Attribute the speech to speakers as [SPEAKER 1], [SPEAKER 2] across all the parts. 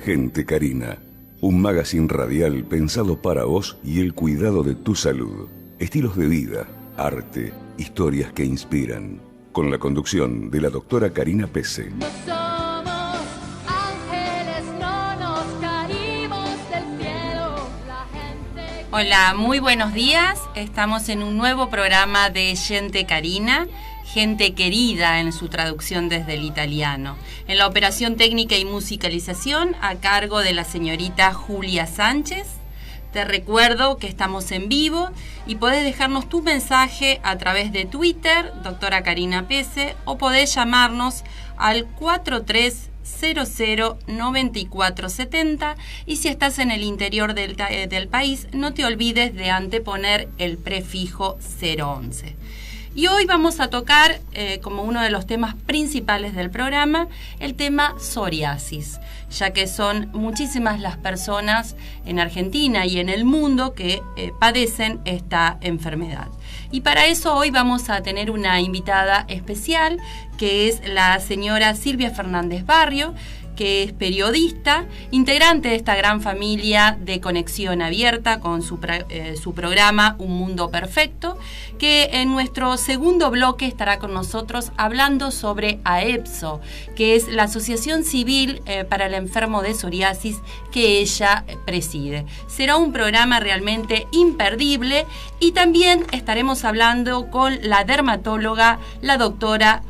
[SPEAKER 1] Gente Carina, un magazine radial pensado para vos y el cuidado de tu salud. Estilos de vida, arte, historias que inspiran. Con la conducción de la doctora Karina Pese.
[SPEAKER 2] No somos ángeles, no nos caímos del cielo. La gente...
[SPEAKER 3] Hola, muy buenos días. Estamos en un nuevo programa de Gente Carina. Gente querida en su traducción desde el italiano. En la operación técnica y musicalización a cargo de la señorita Julia Sánchez. Te recuerdo que estamos en vivo y podés dejarnos tu mensaje a través de Twitter, doctora Karina Pese, o podés llamarnos al 4300-9470 y si estás en el interior del país, no te olvides de anteponer el prefijo 011. Y hoy vamos a tocar, como uno de los temas principales del programa, el tema psoriasis, ya que son muchísimas las personas en Argentina y en el mundo que padecen esta enfermedad. Y para eso hoy vamos a tener una invitada especial, que es la señora Silvia Fernández Barrio, que es periodista, integrante de esta gran familia de Conexión Abierta con su programa Un Mundo Perfecto, que en nuestro segundo bloque estará con nosotros hablando sobre AEPSO, que es la Asociación Civil para el Enfermo de Psoriasis que ella preside. Será un programa realmente imperdible y también estaremos hablando con la dermatóloga, la doctora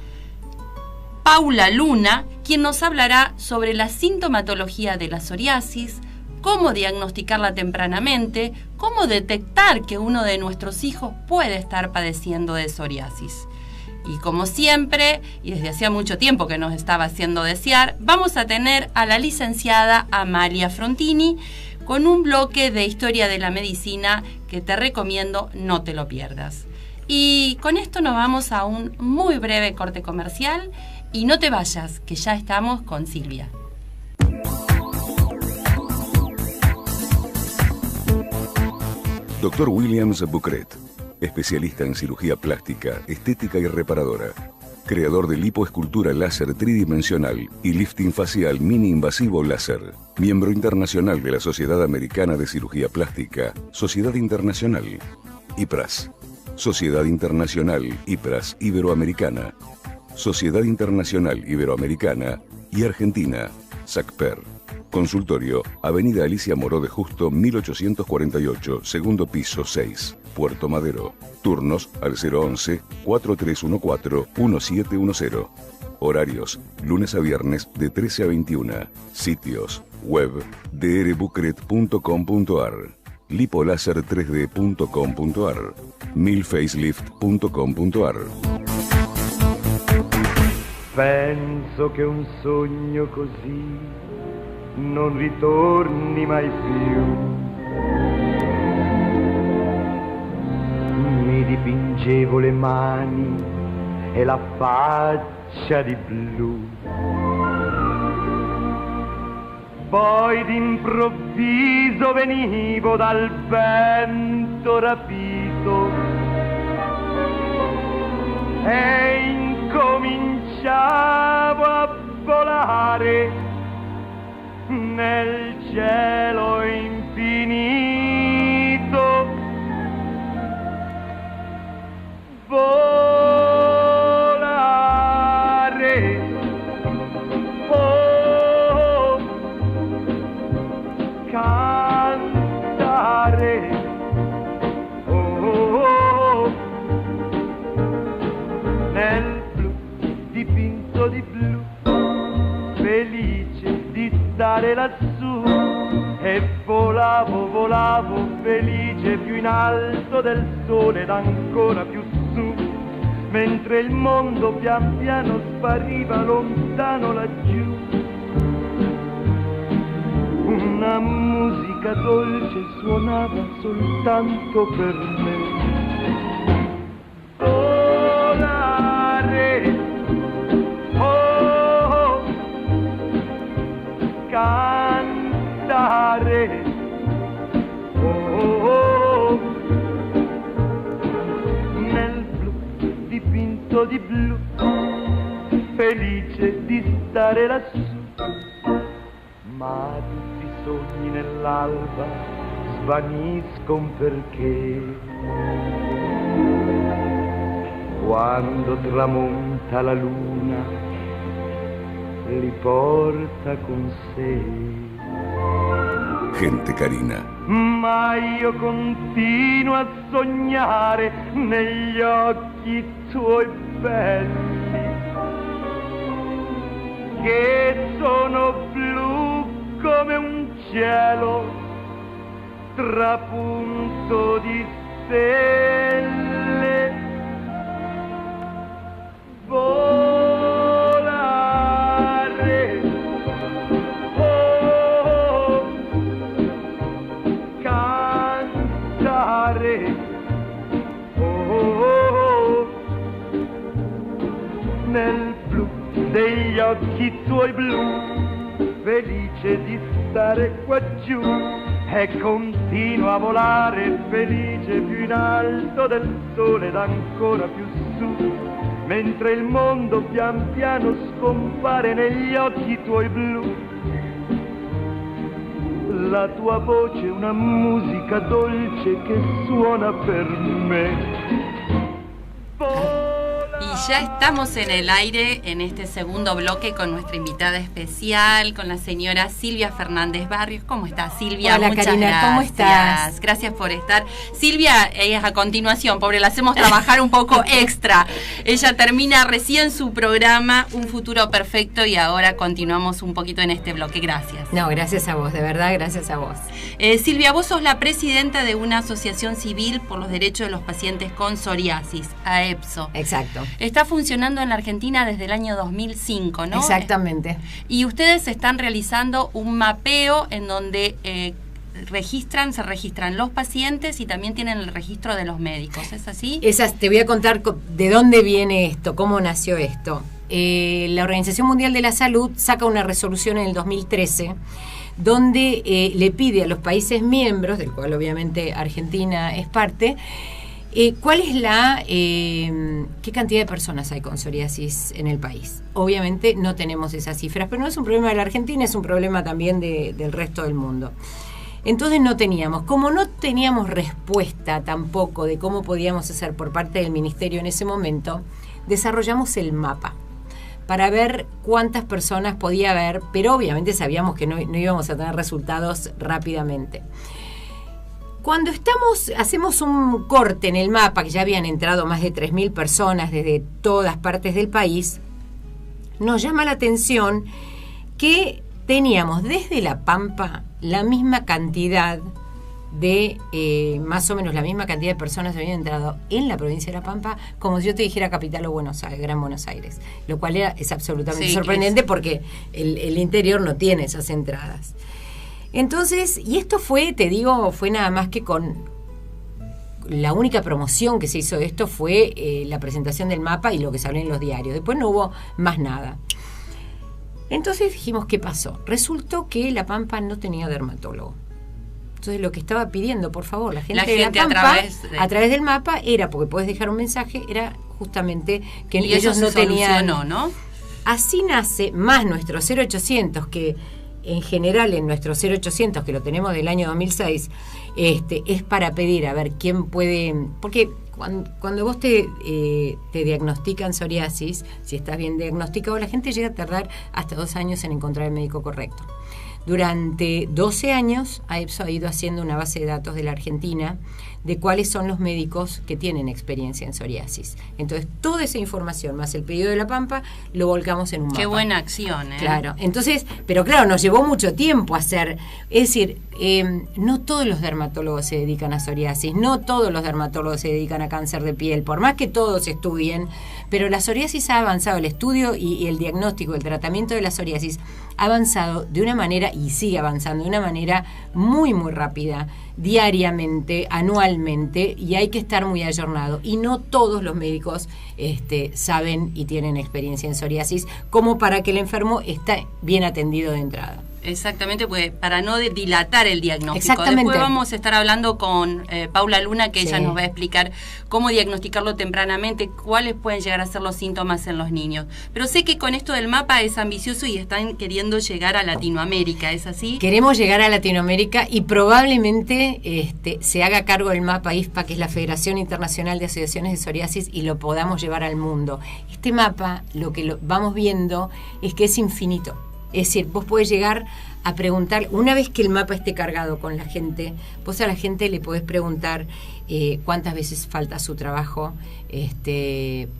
[SPEAKER 3] Paula Luna, quien nos hablará sobre la sintomatología de la psoriasis, cómo diagnosticarla tempranamente, cómo detectar que uno de nuestros hijos puede estar padeciendo de psoriasis. Y como siempre, y desde hacía mucho tiempo que nos estaba haciendo desear, vamos a tener a la licenciada Amalia Frontini con un bloque de historia de la medicina que te recomiendo no te lo pierdas. Y con esto nos vamos a un muy breve corte comercial. Y no te vayas, que ya estamos con Silvia.
[SPEAKER 1] Dr. Williams Bucret, especialista en cirugía plástica, estética y reparadora. Creador de lipoescultura láser tridimensional y lifting facial mini invasivo láser. Miembro internacional de la Sociedad Americana de Cirugía Plástica, Sociedad Internacional, IPRAS. Sociedad Internacional IPRAS Iberoamericana. Sociedad Internacional Iberoamericana y Argentina, SACPER. Consultorio, Avenida Alicia Moró de Justo, 1848, segundo piso 6, Puerto Madero. Turnos al 011-4314-1710. Horarios, lunes a viernes de 13 a 21. Sitios, web, drbucret.com.ar, lipolaser3d.com.ar, milfacelift.com.ar.
[SPEAKER 4] Penso che un sogno così non ritorni mai più. Mi dipingevo le mani e la faccia di blu. Poi d'improvviso venivo dal vento rapito e cominciavo a volare nel cielo infinito. Volare, oh, cantare, oh, nel dipinto di blu, felice di stare lassù, e volavo, volavo, felice più in alto del sole ed ancora più su, mentre il mondo pian piano spariva lontano laggiù. Una musica dolce suonava soltanto per me. Cantare, oh, nel blu dipinto di blu, felice di stare lassù, ma tutti i sogni nell'alba svaniscono perché quando tramonta la luna li porta con sé.
[SPEAKER 1] Gente carina.
[SPEAKER 4] Ma io continuo a sognare negli occhi tuoi belli, che sono blu come un cielo trapunto di stelle. Volare, oh, cantare, oh, nel blu degli occhi tuoi blu, felice di stare qua giù, e continuo a volare felice più in alto del sole ed ancora più su, mentre il mondo pian piano scompare negli occhi tuoi blu. La tua voce è una musica dolce che suona per me.
[SPEAKER 3] Y ya estamos en el aire en este segundo bloque con nuestra invitada especial, con la señora Silvia Fernández Barrios. ¿Cómo estás, Silvia?
[SPEAKER 5] Hola,
[SPEAKER 3] muchas
[SPEAKER 5] Karina,
[SPEAKER 3] gracias.
[SPEAKER 5] ¿cómo estás?
[SPEAKER 3] Gracias por estar. Silvia, a continuación, pobre, la hacemos trabajar un poco extra. Ella termina recién su programa Un Futuro Perfecto y ahora continuamos un poquito en este bloque. Gracias.
[SPEAKER 5] No, gracias a vos, de verdad, gracias a vos.
[SPEAKER 3] Silvia, vos sos la presidenta de una asociación civil por los derechos de los pacientes con psoriasis, AEPSO.
[SPEAKER 5] Exacto.
[SPEAKER 3] Está funcionando en la Argentina desde el año 2005, ¿no?
[SPEAKER 5] Exactamente.
[SPEAKER 3] Y ustedes están realizando un mapeo en donde se registran los pacientes y también tienen el registro de los médicos, ¿es así?
[SPEAKER 5] Te voy a contar de dónde viene esto, cómo nació esto. La Organización Mundial de la Salud saca una resolución en el 2013 donde le pide a los países miembros, del cual obviamente Argentina es parte, ¿cuál es qué cantidad de personas hay con psoriasis en el país? Obviamente no tenemos esas cifras, pero no es un problema de la Argentina, es un problema también del resto del mundo. Entonces como no teníamos respuesta tampoco de cómo podíamos hacer por parte del Ministerio en ese momento, desarrollamos el mapa para ver cuántas personas podía haber, pero obviamente sabíamos que no íbamos a tener resultados rápidamente. Cuando hacemos un corte en el mapa, que ya habían entrado más de 3.000 personas desde todas partes del país, nos llama la atención que teníamos desde La Pampa la misma cantidad de, más o menos la misma cantidad de personas habían entrado en la provincia de La Pampa, como si yo te dijera Capital o Buenos Aires, Gran Buenos Aires, lo cual es absolutamente sorprendente porque el interior no tiene esas entradas. Entonces, y esto fue nada más que con la única promoción que se hizo de esto fue la presentación del mapa y lo que salió en los diarios. Después no hubo más nada. Entonces dijimos, ¿qué pasó? Resultó que La Pampa no tenía dermatólogo. Entonces lo que estaba pidiendo, por favor, la gente de La Pampa, a través del mapa, era, porque podés dejar un mensaje, era justamente que
[SPEAKER 3] y
[SPEAKER 5] ellos no tenían...
[SPEAKER 3] ¿no?
[SPEAKER 5] Así nace más nuestro 0800, que en general en nuestro 0800, que lo tenemos del año 2006, es para pedir a ver quién puede... Porque cuando vos te diagnostican psoriasis, si estás bien diagnosticado, la gente llega a tardar hasta 2 años en encontrar el médico correcto. Durante 12 años, AEPSO ha ido haciendo una base de datos de la Argentina de cuáles son los médicos que tienen experiencia en psoriasis. Entonces, toda esa información, más el pedido de La Pampa, lo volcamos en un mapa.
[SPEAKER 3] Qué buena acción, ¿eh?
[SPEAKER 5] Claro, entonces, pero claro, nos llevó mucho tiempo hacer, es decir, no todos los dermatólogos se dedican a psoriasis, no todos los dermatólogos se dedican a cáncer de piel, por más que todos estudien, pero la psoriasis ha avanzado, el estudio y el diagnóstico, el tratamiento de la psoriasis ha avanzado de una manera, y sigue avanzando de una manera muy, muy rápida, diariamente, anualmente, y hay que estar muy ayornado. Y no todos los médicos saben y tienen experiencia en psoriasis como para que el enfermo esté bien atendido de entrada.
[SPEAKER 3] Exactamente, pues para no dilatar el diagnóstico.
[SPEAKER 5] Exactamente.
[SPEAKER 3] Después vamos a estar hablando con Paula Luna, que ella
[SPEAKER 5] Sí.
[SPEAKER 3] nos va a explicar cómo diagnosticarlo tempranamente, cuáles pueden llegar a ser los síntomas en los niños. Pero sé que con esto del mapa es ambicioso y están queriendo llegar a Latinoamérica, ¿es así?
[SPEAKER 5] Queremos llegar a Latinoamérica y probablemente se haga cargo del mapa IFPA, que es la Federación Internacional de Asociaciones de Psoriasis, y lo podamos llevar al mundo. Este mapa, lo que vamos viendo es que es infinito. Es decir, vos podés llegar a preguntar, una vez que el mapa esté cargado con la gente, vos a la gente le podés preguntar cuántas veces falta su trabajo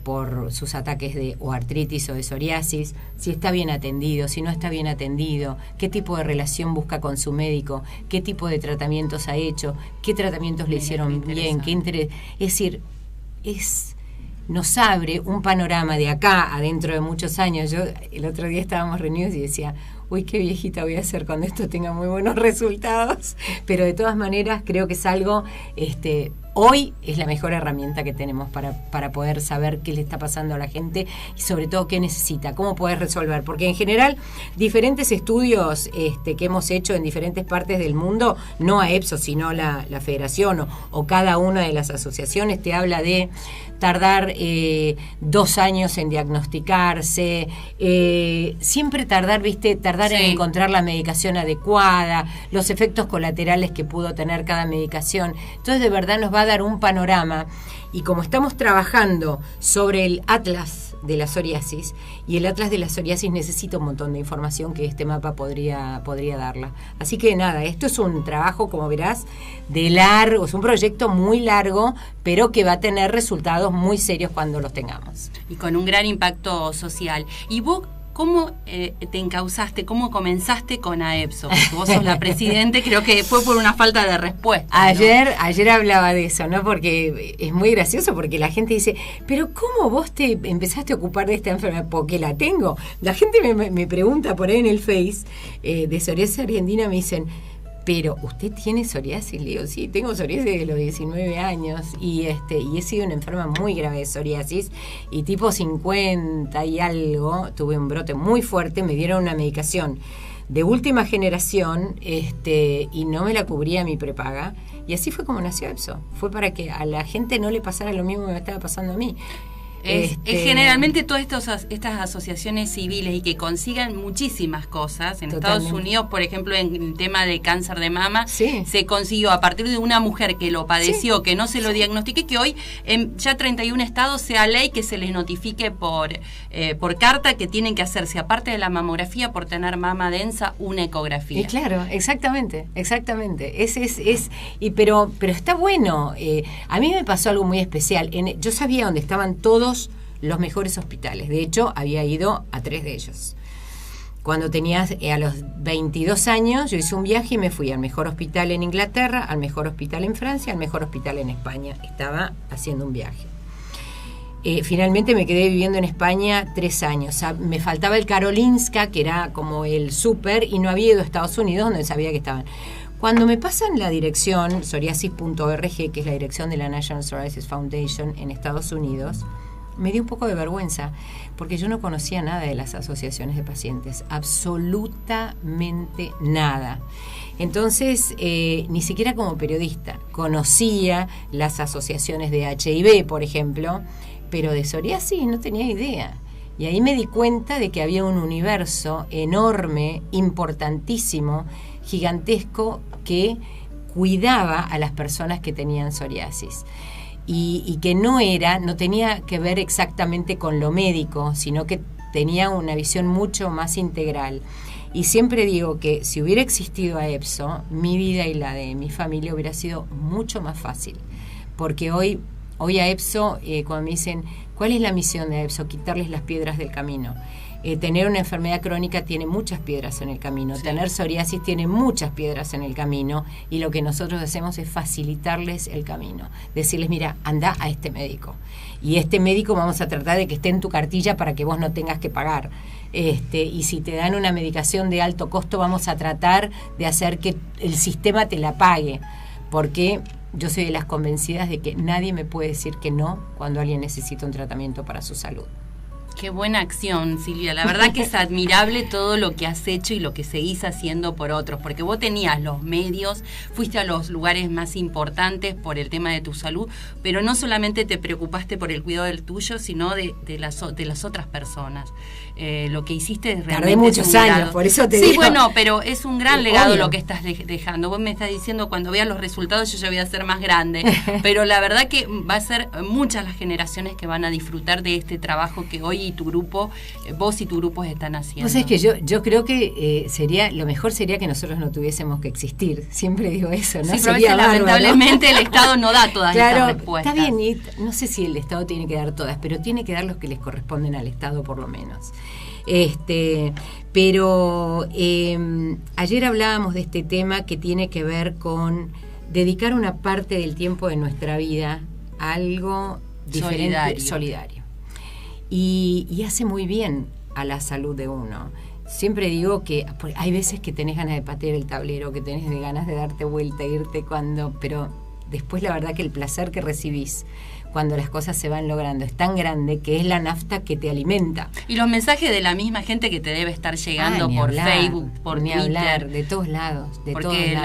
[SPEAKER 5] por sus ataques de o artritis o de psoriasis, si está bien atendido, si no está bien atendido, qué tipo de relación busca con su médico, qué tipo de tratamientos ha hecho, qué tratamientos le hicieron bien, qué interés. Es decir, nos abre un panorama de acá a dentro de muchos años. Yo el otro día estábamos reunidos y decía, uy, qué viejita voy a ser cuando esto tenga muy buenos resultados, pero de todas maneras creo que es algo, hoy es la mejor herramienta que tenemos para poder saber qué le está pasando a la gente y sobre todo qué necesita, cómo poder resolver, porque en general diferentes estudios que hemos hecho en diferentes partes del mundo, no a EPSO, sino la federación o cada una de las asociaciones, te habla de tardar 2 años en diagnosticarse, siempre tardar
[SPEAKER 3] Sí.
[SPEAKER 5] en encontrar la medicación adecuada, los efectos colaterales que pudo tener cada medicación. Entonces de verdad nos va a dar un panorama, y como estamos trabajando sobre el Atlas de la psoriasis, y el Atlas de la psoriasis necesita un montón de información que este mapa podría darla. Así que nada, esto es un trabajo, como verás, de largo, es un proyecto muy largo, pero que va a tener resultados muy serios cuando los tengamos.
[SPEAKER 3] Y con un gran impacto social. ¿Y vos cómo te encauzaste, cómo comenzaste con AEPSO? Porque vos sos la presidente, creo que fue por una falta de respuesta, ¿no?
[SPEAKER 5] Ayer hablaba de eso, ¿no? Porque es muy gracioso, porque la gente dice, pero ¿cómo vos te empezaste a ocupar de esta enfermedad? Porque la tengo. La gente me pregunta por ahí en el Face de psoriasis argentina, me dicen, pero ¿usted tiene psoriasis? Le digo, sí, tengo psoriasis desde los 19 años y he sido una enferma muy grave de psoriasis, y tipo 50 y algo, tuve un brote muy fuerte, me dieron una medicación de última generación y no me la cubría mi prepaga, y así fue como nació EPSO. Fue para que a la gente no le pasara lo mismo que me estaba pasando a mí.
[SPEAKER 3] Es generalmente todas estas asociaciones civiles y que consigan muchísimas cosas. En
[SPEAKER 5] Totalmente.
[SPEAKER 3] Estados Unidos, por ejemplo, en el tema de cáncer de mama,
[SPEAKER 5] Sí.
[SPEAKER 3] se consiguió a partir de una mujer que lo padeció,
[SPEAKER 5] Sí.
[SPEAKER 3] que no se lo diagnostique, que hoy en ya 31 estados sea ley que se les notifique por carta que tienen que hacerse, aparte de la mamografía, por tener mama densa, una ecografía.
[SPEAKER 5] Y claro, exactamente. Pero está bueno. A mí me pasó algo muy especial. Yo sabía dónde estaban todos los mejores hospitales. De hecho, había ido a 3 de ellos. Cuando tenía a los 22 años, yo hice un viaje y me fui al mejor hospital en Inglaterra, al mejor hospital en Francia, al mejor hospital en España. Estaba haciendo un viaje. Finalmente me quedé viviendo en España 3 años. Me faltaba el Karolinska, que era como el súper, y no había ido a Estados Unidos, donde sabía que estaban. Cuando me pasan la dirección, psoriasis.org, que es la dirección de la National Psoriasis Foundation en Estados Unidos, me dio un poco de vergüenza, porque yo no conocía nada de las asociaciones de pacientes, absolutamente nada. Entonces, ni siquiera como periodista, conocía las asociaciones de HIV, por ejemplo, pero de psoriasis no tenía idea. Y ahí me di cuenta de que había un universo enorme, importantísimo, gigantesco, que cuidaba a las personas que tenían psoriasis. Y que no tenía que ver exactamente con lo médico, sino que tenía una visión mucho más integral. Y siempre digo que si hubiera existido AEPSO, mi vida y la de mi familia hubiera sido mucho más fácil. Porque hoy AEPSO, cuando me dicen, ¿cuál es la misión de AEPSO? Quitarles las piedras del camino. Tener una enfermedad crónica tiene muchas piedras en el camino, sí. Tener psoriasis tiene muchas piedras en el camino, y lo que nosotros hacemos es facilitarles el camino, decirles, mira, anda a este médico, y este médico vamos a tratar de que esté en tu cartilla para que vos no tengas que pagar, y si te dan una medicación de alto costo, vamos a tratar de hacer que el sistema te la pague, porque yo soy de las convencidas de que nadie me puede decir que no cuando alguien necesita un tratamiento para su salud.
[SPEAKER 3] Qué buena acción, Silvia. La verdad que es admirable todo lo que has hecho y lo que seguís haciendo por otros, porque vos tenías los medios, fuiste a los lugares más importantes por el tema de tu salud, pero no solamente te preocupaste por el cuidado del tuyo, sino de las otras personas. Lo que hiciste es realmente...
[SPEAKER 5] Tardé muchos años, por eso te digo.
[SPEAKER 3] Sí, bueno, pero es un gran legado
[SPEAKER 5] obvio.
[SPEAKER 3] lo que estás dejando. Vos me estás diciendo, cuando veas los resultados yo ya voy a ser más grande, pero la verdad que va a ser muchas las generaciones que van a disfrutar de este trabajo que hoy y tu grupo, vos y tu grupo están haciendo.
[SPEAKER 5] Pues es que yo creo que lo mejor sería que nosotros no tuviésemos que existir. Siempre digo eso, ¿no?
[SPEAKER 3] Sí, pero a
[SPEAKER 5] Sería
[SPEAKER 3] veces,
[SPEAKER 5] bárbaro.
[SPEAKER 3] lamentablemente el Estado no da todas
[SPEAKER 5] Claro,
[SPEAKER 3] estas respuestas.
[SPEAKER 5] está bien, y no sé si el Estado tiene que dar todas, pero tiene que dar los que les corresponden al Estado por lo menos. Pero ayer hablábamos de este tema que tiene que ver con dedicar una parte del tiempo de nuestra vida a algo diferente, solidario. Y hace muy bien a la salud de uno. Siempre digo que hay veces que tenés ganas de patear el tablero, que tenés ganas de darte vuelta, irte pero después la verdad que el placer que recibís cuando las cosas se van logrando es tan grande que es la nafta que te alimenta.
[SPEAKER 3] Y los mensajes de la misma gente que te debe estar llegando por Facebook, por
[SPEAKER 5] ni
[SPEAKER 3] Twitter.
[SPEAKER 5] Hablar, de todos lados,
[SPEAKER 3] porque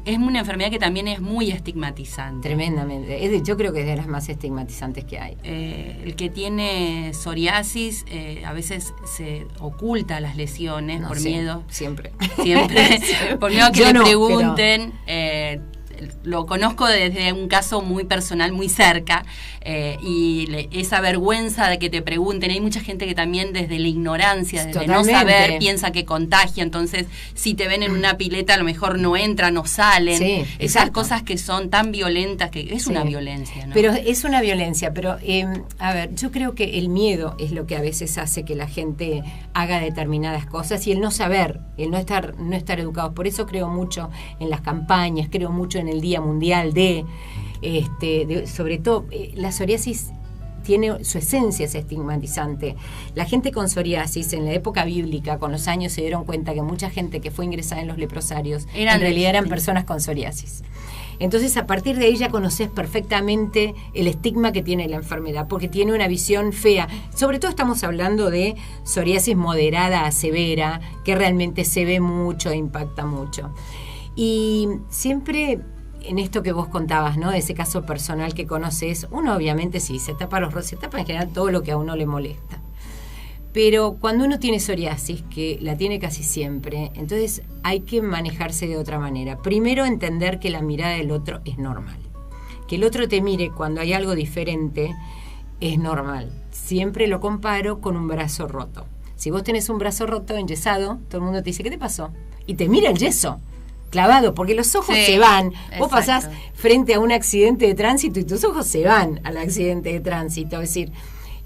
[SPEAKER 3] es una enfermedad que también es muy estigmatizante.
[SPEAKER 5] Tremendamente. Yo creo que es de las más estigmatizantes que hay.
[SPEAKER 3] El que tiene psoriasis a veces se oculta las lesiones por miedo.
[SPEAKER 5] Siempre.
[SPEAKER 3] Por miedo a que
[SPEAKER 5] Yo
[SPEAKER 3] le
[SPEAKER 5] no,
[SPEAKER 3] pregunten. Lo conozco desde un caso muy personal, muy cerca, y esa vergüenza de que te pregunten. Hay mucha gente que también desde la ignorancia, desde
[SPEAKER 5] Totalmente.
[SPEAKER 3] no saber, piensa que contagia. Entonces, si te ven en una pileta, a lo mejor no entran, no salen.
[SPEAKER 5] Sí,
[SPEAKER 3] esas
[SPEAKER 5] exacto.
[SPEAKER 3] cosas que son tan violentas, que es
[SPEAKER 5] Sí.
[SPEAKER 3] una violencia, ¿no?
[SPEAKER 5] Pero es una violencia, pero a ver, yo creo que el miedo es lo que a veces hace que la gente haga determinadas cosas, y el no saber, el no estar educados. Por eso creo mucho en las campañas, creo mucho en el Día Mundial sobre todo, la psoriasis tiene su esencia, es estigmatizante. La gente con psoriasis en la época bíblica, con los años se dieron cuenta que mucha gente que fue ingresada en los leprosarios en realidad eran personas con psoriasis. Entonces, a partir de ahí ya conoces perfectamente el estigma que tiene la enfermedad, porque tiene una visión fea. Sobre todo estamos hablando de psoriasis moderada a severa, que realmente se ve mucho e impacta mucho. Y siempre en esto que vos contabas, ¿no? De ese caso personal que conoces, uno obviamente sí, se tapa en general todo lo que a uno le molesta. Pero cuando uno tiene psoriasis, que la tiene casi siempre, entonces hay que manejarse de otra manera. Primero, entender que la mirada del otro es normal. Que el otro te mire cuando hay algo diferente es normal. Siempre lo comparo con un brazo roto. Si vos tenés un brazo roto, enyesado, todo el mundo te dice, ¿qué te pasó? Y te mira el yeso clavado, porque los ojos se van. Vos pasás frente a un accidente de tránsito y tus ojos se van al accidente de tránsito. Es decir,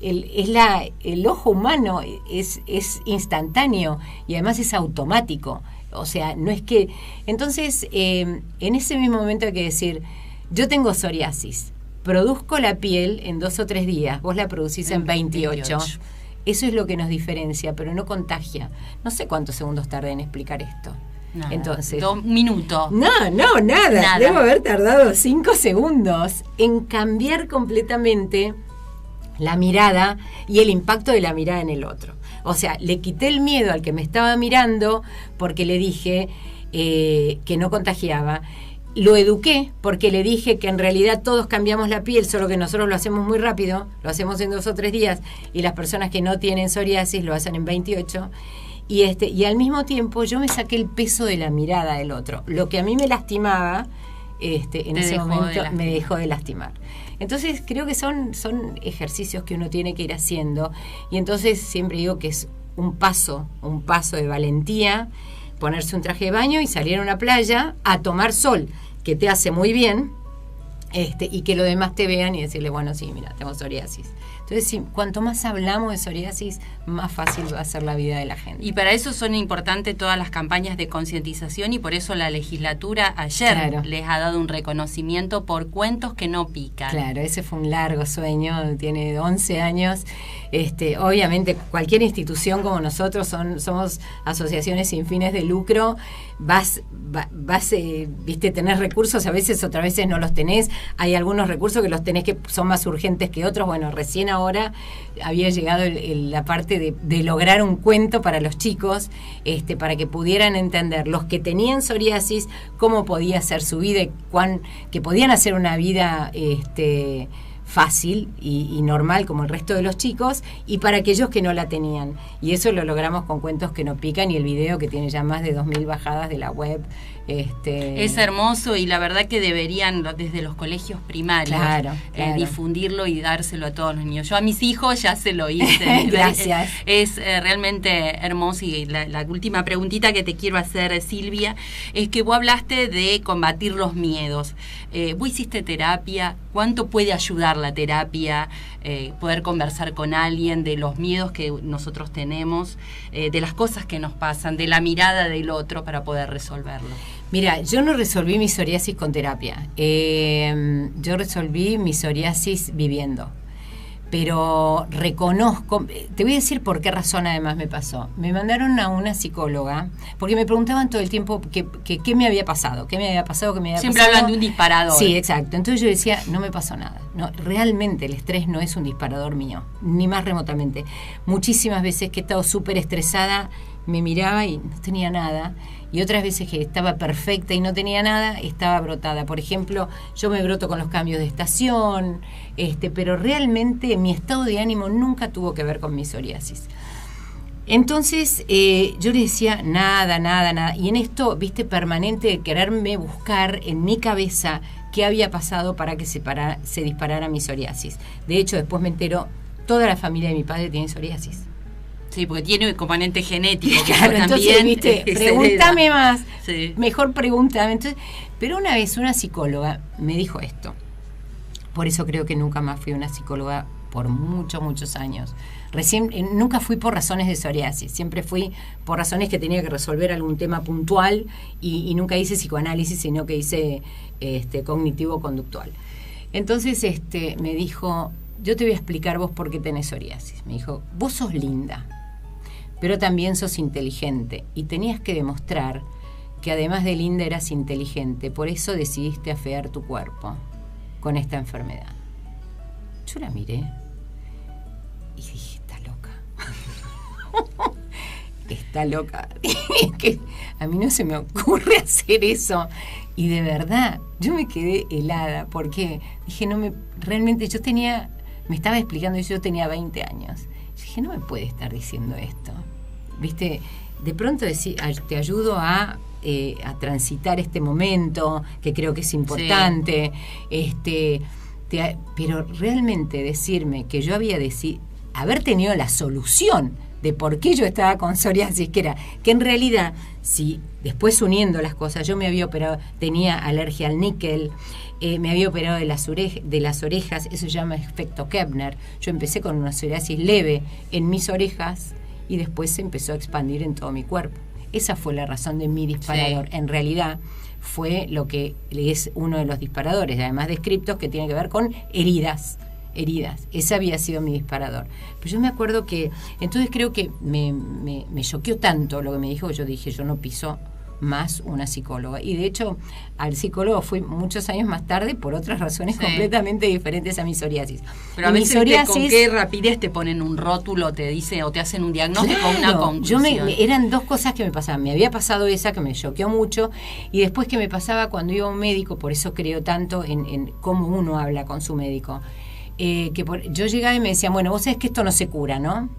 [SPEAKER 5] el ojo humano es instantáneo y además es automático. O sea, no es que... Entonces, en ese mismo momento hay que decir, yo tengo psoriasis, produzco la piel en 2 o 3 días, vos la producís en 28. Eso es lo que nos diferencia, pero no contagia. No sé cuántos segundos tardé en explicar esto.
[SPEAKER 3] Nada,
[SPEAKER 5] Entonces,
[SPEAKER 3] 2 minutos.
[SPEAKER 5] Nada. Debo haber tardado 5 segundos en cambiar completamente la mirada y el impacto de la mirada en el otro. O sea, le quité el miedo al que me estaba mirando porque le dije que no contagiaba. Lo eduqué porque le dije que en realidad todos cambiamos la piel, solo que nosotros lo hacemos muy rápido, lo hacemos en 2 o 3 días, y las personas que no tienen psoriasis lo hacen en 28. Y al mismo tiempo yo me saqué el peso de la mirada del otro. Lo que a mí me lastimaba, en ese momento me dejó de lastimar. Entonces creo que son ejercicios que uno tiene que ir haciendo, y entonces siempre digo que es un paso de valentía, ponerse un traje de baño y salir a una playa a tomar sol, que te hace muy bien, y que los demás te vean y decirle, bueno, sí, mira, tengo psoriasis. Entonces, sí, cuanto más hablamos de psoriasis, más fácil va a ser la vida de la gente.
[SPEAKER 3] Y para eso son importantes todas las campañas de concientización, y por eso la legislatura ayer les ha dado un reconocimiento por cuentos que no pican.
[SPEAKER 5] Claro, ese fue un largo sueño, tiene 11 años. Obviamente, cualquier institución como nosotros somos asociaciones sin fines de lucro. Viste, tenés recursos, a veces, otras veces no los tenés. Hay algunos recursos que los tenés que son más urgentes que otros. Bueno, recién ahora ahora había llegado la parte de lograr un cuento para los chicos, para que pudieran entender los que tenían psoriasis, cómo podía ser su vida y que podían hacer una vida fácil y normal como el resto de los chicos, y para aquellos que no la tenían. Y eso lo logramos con Cuentos que no pican y el video que tiene ya más de 2.000 bajadas de la web.
[SPEAKER 3] Es hermoso, y la verdad que deberían desde los colegios primarios
[SPEAKER 5] claro.
[SPEAKER 3] difundirlo y dárselo a todos los niños. Yo a mis hijos ya se lo hice.
[SPEAKER 5] Gracias.
[SPEAKER 3] Es realmente hermoso. Y la última preguntita que te quiero hacer, Silvia, es que vos hablaste de combatir los miedos. Vos hiciste terapia. ¿Cuánto puede ayudar la terapia? Poder conversar con alguien de los miedos que nosotros tenemos, de las cosas que nos pasan, de la mirada del otro para poder resolverlo.
[SPEAKER 5] Mira, yo no resolví mi psoriasis con terapia. Yo resolví mi psoriasis viviendo. Pero reconozco, te voy a decir por qué razón además me pasó. Me mandaron a una psicóloga, porque me preguntaban todo el tiempo qué me había pasado,
[SPEAKER 3] Siempre hablan de un disparador.
[SPEAKER 5] Sí, exacto. Entonces yo decía, no me pasó nada. No, realmente el estrés no es un disparador mío, ni más remotamente. Muchísimas veces que he estado súper estresada, me miraba y no tenía nada. Y otras veces que estaba perfecta y no tenía nada, estaba brotada. Por ejemplo, yo me broto con los cambios de estación, pero realmente mi estado de ánimo nunca tuvo que ver con mi psoriasis. Entonces, yo le decía nada. Y en esto, viste, permanente de quererme buscar en mi cabeza qué había pasado para que se disparara mi psoriasis. De hecho, después me entero, toda la familia de mi padre tiene psoriasis.
[SPEAKER 3] Sí, porque tiene un componente genético.
[SPEAKER 5] Claro, entonces,
[SPEAKER 3] también,
[SPEAKER 5] viste, pregúntame más.
[SPEAKER 3] Sí.
[SPEAKER 5] Mejor pregúntame. Entonces, pero una vez una psicóloga me dijo esto. Por eso creo que nunca más fui una psicóloga por muchos años. Nunca fui por razones de psoriasis. Siempre fui por razones que tenía que resolver algún tema puntual y nunca hice psicoanálisis, sino que hice cognitivo-conductual. Entonces, me dijo, yo te voy a explicar vos por qué tenés psoriasis. Me dijo, vos sos linda, pero también sos inteligente y tenías que demostrar que además de linda eras inteligente, por eso decidiste afear tu cuerpo con esta enfermedad. Yo la miré y dije, está loca. Está loca. Que a mí no se me ocurre hacer eso. Y de verdad, yo me quedé helada porque dije, realmente me estaba explicando, yo tenía 20 años. Yo dije, no me puede estar diciendo esto. ¿Viste? De pronto te ayudo a transitar este momento, que creo que es importante. Sí. Pero realmente decirme que yo haber tenido la solución de por qué yo estaba con psoriasis, que en realidad, si después uniendo las cosas, yo me había operado, tenía alergia al níquel, me había operado de las orejas, eso se llama efecto Kepner. Yo empecé con una psoriasis leve en mis orejas y después se empezó a expandir en todo mi cuerpo. Esa fue la razón de mi disparador. Sí. En realidad fue lo que es uno de los disparadores, además descriptos, que tiene que ver con heridas. Ese había sido mi disparador. Pero yo me acuerdo que, entonces creo que me choqueó tanto lo que me dijo, que yo dije, yo no piso más una psicóloga. Y de hecho, al psicólogo fui muchos años más tarde por otras razones completamente diferentes a mi psoriasis.
[SPEAKER 3] Pero a veces con qué rapidez te ponen un rótulo, te dicen o te hacen un diagnóstico o una conclusión.
[SPEAKER 5] Eran dos cosas que me pasaban. Me había pasado esa que me choqueó mucho, y después que me pasaba cuando iba a un médico, por eso creo tanto en cómo uno habla con su médico. Yo llegaba y me decían, bueno, vos sabés que esto no se cura, ¿no?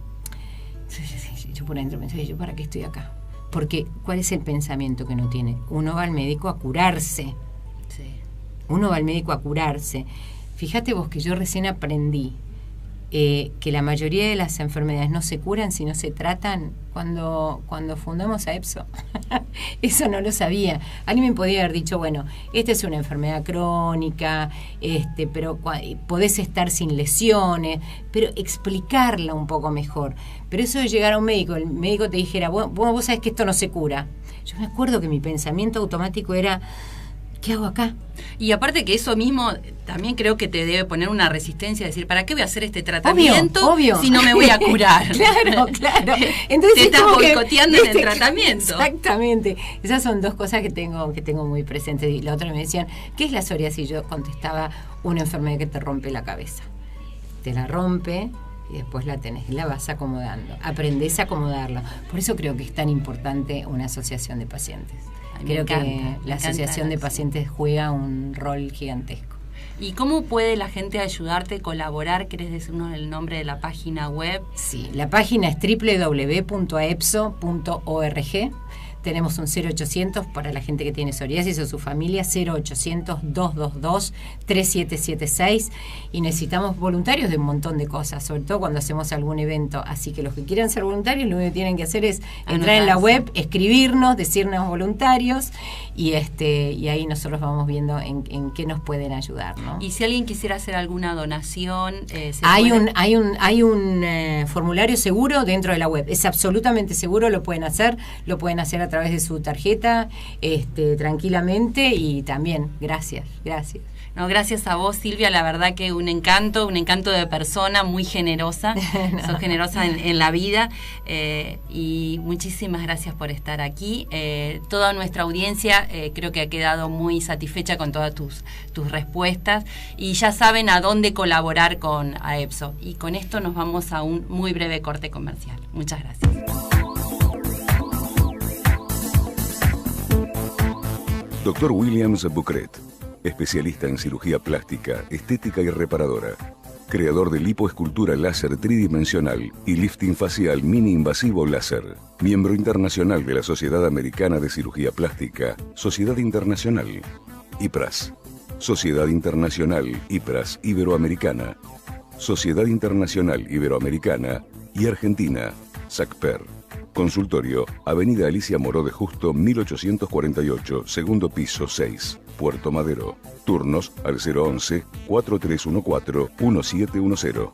[SPEAKER 5] Yo por dentro pensé, ¿yo para qué estoy acá? Porque, ¿cuál es el pensamiento que uno tiene? Uno va al médico a curarse. Sí. Uno va al médico a curarse. Fíjate vos que yo recién aprendí que la mayoría de las enfermedades no se curan, sino se tratan cuando fundamos a EPSO. Eso no lo sabía. Alguien me podía haber dicho, bueno, esta es una enfermedad crónica, pero podés estar sin lesiones, pero explicarla un poco mejor. Pero eso de llegar a un médico, el médico te dijera, vos sabés que esto no se cura. Yo me acuerdo que mi pensamiento automático era, ¿qué hago acá?
[SPEAKER 3] Y aparte que eso mismo también creo que te debe poner una resistencia, decir, ¿para qué voy a hacer este tratamiento
[SPEAKER 5] obvio.
[SPEAKER 3] Si no me voy a curar?
[SPEAKER 5] Claro. Entonces,
[SPEAKER 3] te estás boicoteando en el tratamiento.
[SPEAKER 5] Exactamente. Esas son dos cosas que tengo muy presentes. Y la otra me decían, ¿qué es la psoriasis? Yo contestaba, una enfermedad que te rompe la cabeza. te la rompe y después la tenés, la vas acomodando, aprendés a acomodarlo. Por eso creo que es tan importante una asociación de pacientes. Creo que la asociación de pacientes juega un rol gigantesco.
[SPEAKER 3] ¿Y cómo puede la gente ayudarte, colaborar? ¿Querés decirnos el nombre de la página web?
[SPEAKER 5] Sí, la página es www.aepso.org. Tenemos un 0800 para la gente que tiene psoriasis o su familia, 0800-222-3776, y necesitamos voluntarios de un montón de cosas, sobre todo cuando hacemos algún evento. Así que los que quieran ser voluntarios, lo único que tienen que hacer es entrar en la web, escribirnos, decirnos voluntarios, y ahí nosotros vamos viendo en qué nos pueden ayudar, ¿no?
[SPEAKER 3] Y si alguien quisiera hacer alguna donación,
[SPEAKER 5] hay un formulario seguro dentro de la web. Es absolutamente seguro, lo pueden hacer a través de su tarjeta, tranquilamente, y también gracias.
[SPEAKER 3] No, gracias a vos, Silvia, la verdad que un encanto de persona, muy generosa. No. Sos generosa en la vida, y muchísimas gracias por estar aquí. Toda nuestra audiencia creo que ha quedado muy satisfecha con todas tus respuestas, y ya saben a dónde colaborar con AEPSO. Y con esto nos vamos a un muy breve corte comercial. Muchas gracias.
[SPEAKER 1] Dr. Williams Bucret, especialista en cirugía plástica, estética y reparadora. Creador de lipoescultura láser tridimensional y lifting facial mini invasivo láser. Miembro internacional de la Sociedad Americana de Cirugía Plástica, Sociedad Internacional, IPRAS. Sociedad Internacional IPRAS Iberoamericana. Sociedad Internacional Iberoamericana y Argentina, SACPER. Consultorio, Avenida Alicia Moró de Justo, 1848, segundo piso 6, Puerto Madero. Turnos al 011-4314-1710.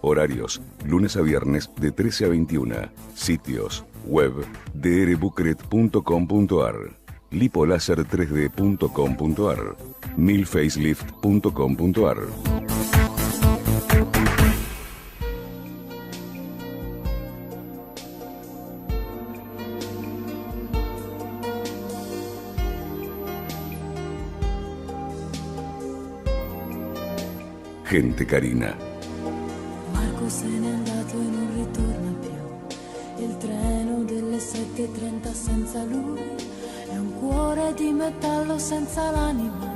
[SPEAKER 1] Horarios, lunes a viernes de 13 a 21. Sitios, web, drbucret.com.ar, lipolaser3d.com.ar, milfacelift.com.ar. Gente Carina.
[SPEAKER 6] Marco se n'è andato e non ritorna più. Il treno delle 7:30 senza lui è un cuore di metallo senza l'anima.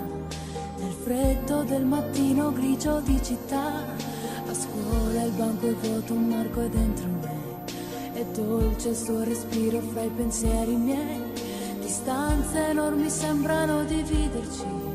[SPEAKER 6] Nel freddo del mattino grigio di città, a scuola il banco è vuoto, un Marco è dentro me. È dolce il suo respiro fra i pensieri miei. Distanze enormi sembrano dividerci,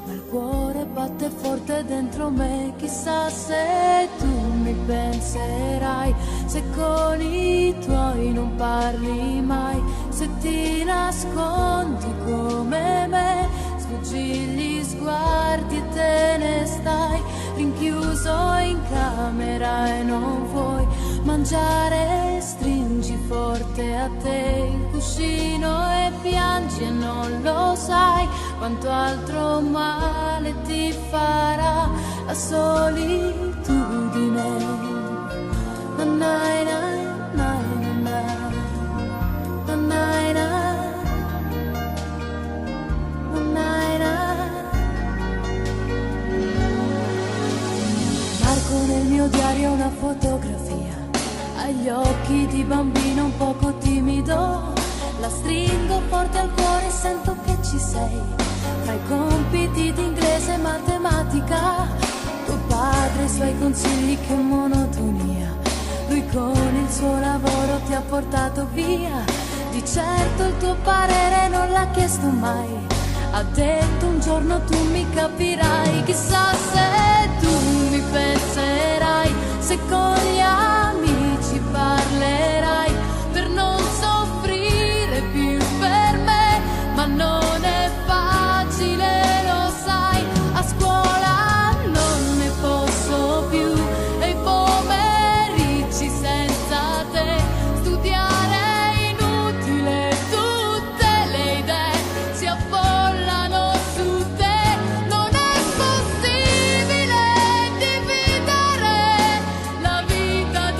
[SPEAKER 6] ma il cuore batte forte dentro me. Chissà se tu mi penserai, se con i tuoi non parli mai, se ti nascondi come me, sfuggi gli sguardi e te ne stai rinchiuso in camera e non vuoi mangiare. Stringi forte a te il cuscino e piangi e non lo sai quanto altro male ti farà la solitudine. Nanai, nanai, nanai, nanai, nanai, nanai. Marco nel mio diario una fotografia, agli occhi di bambino un poco timido. La stringo forte al cuore e sento che ci sei. Fra i compiti di inglese e matematica, tuo padre e i suoi consigli, che monotonia. Lui con il suo lavoro ti ha portato via. Di certo il tuo parere non l'ha chiesto mai. Ha detto un giorno tu mi capirai. Chissà se tu mi penserai, se con gli amici parlerai, per non soffrire più per me. Ma non è facile, lo sai, a scuola non ne posso più, e i pomeriggi senza te, studiare è inutile, tutte le idee si affollano su te. Non è possibile dividere la vita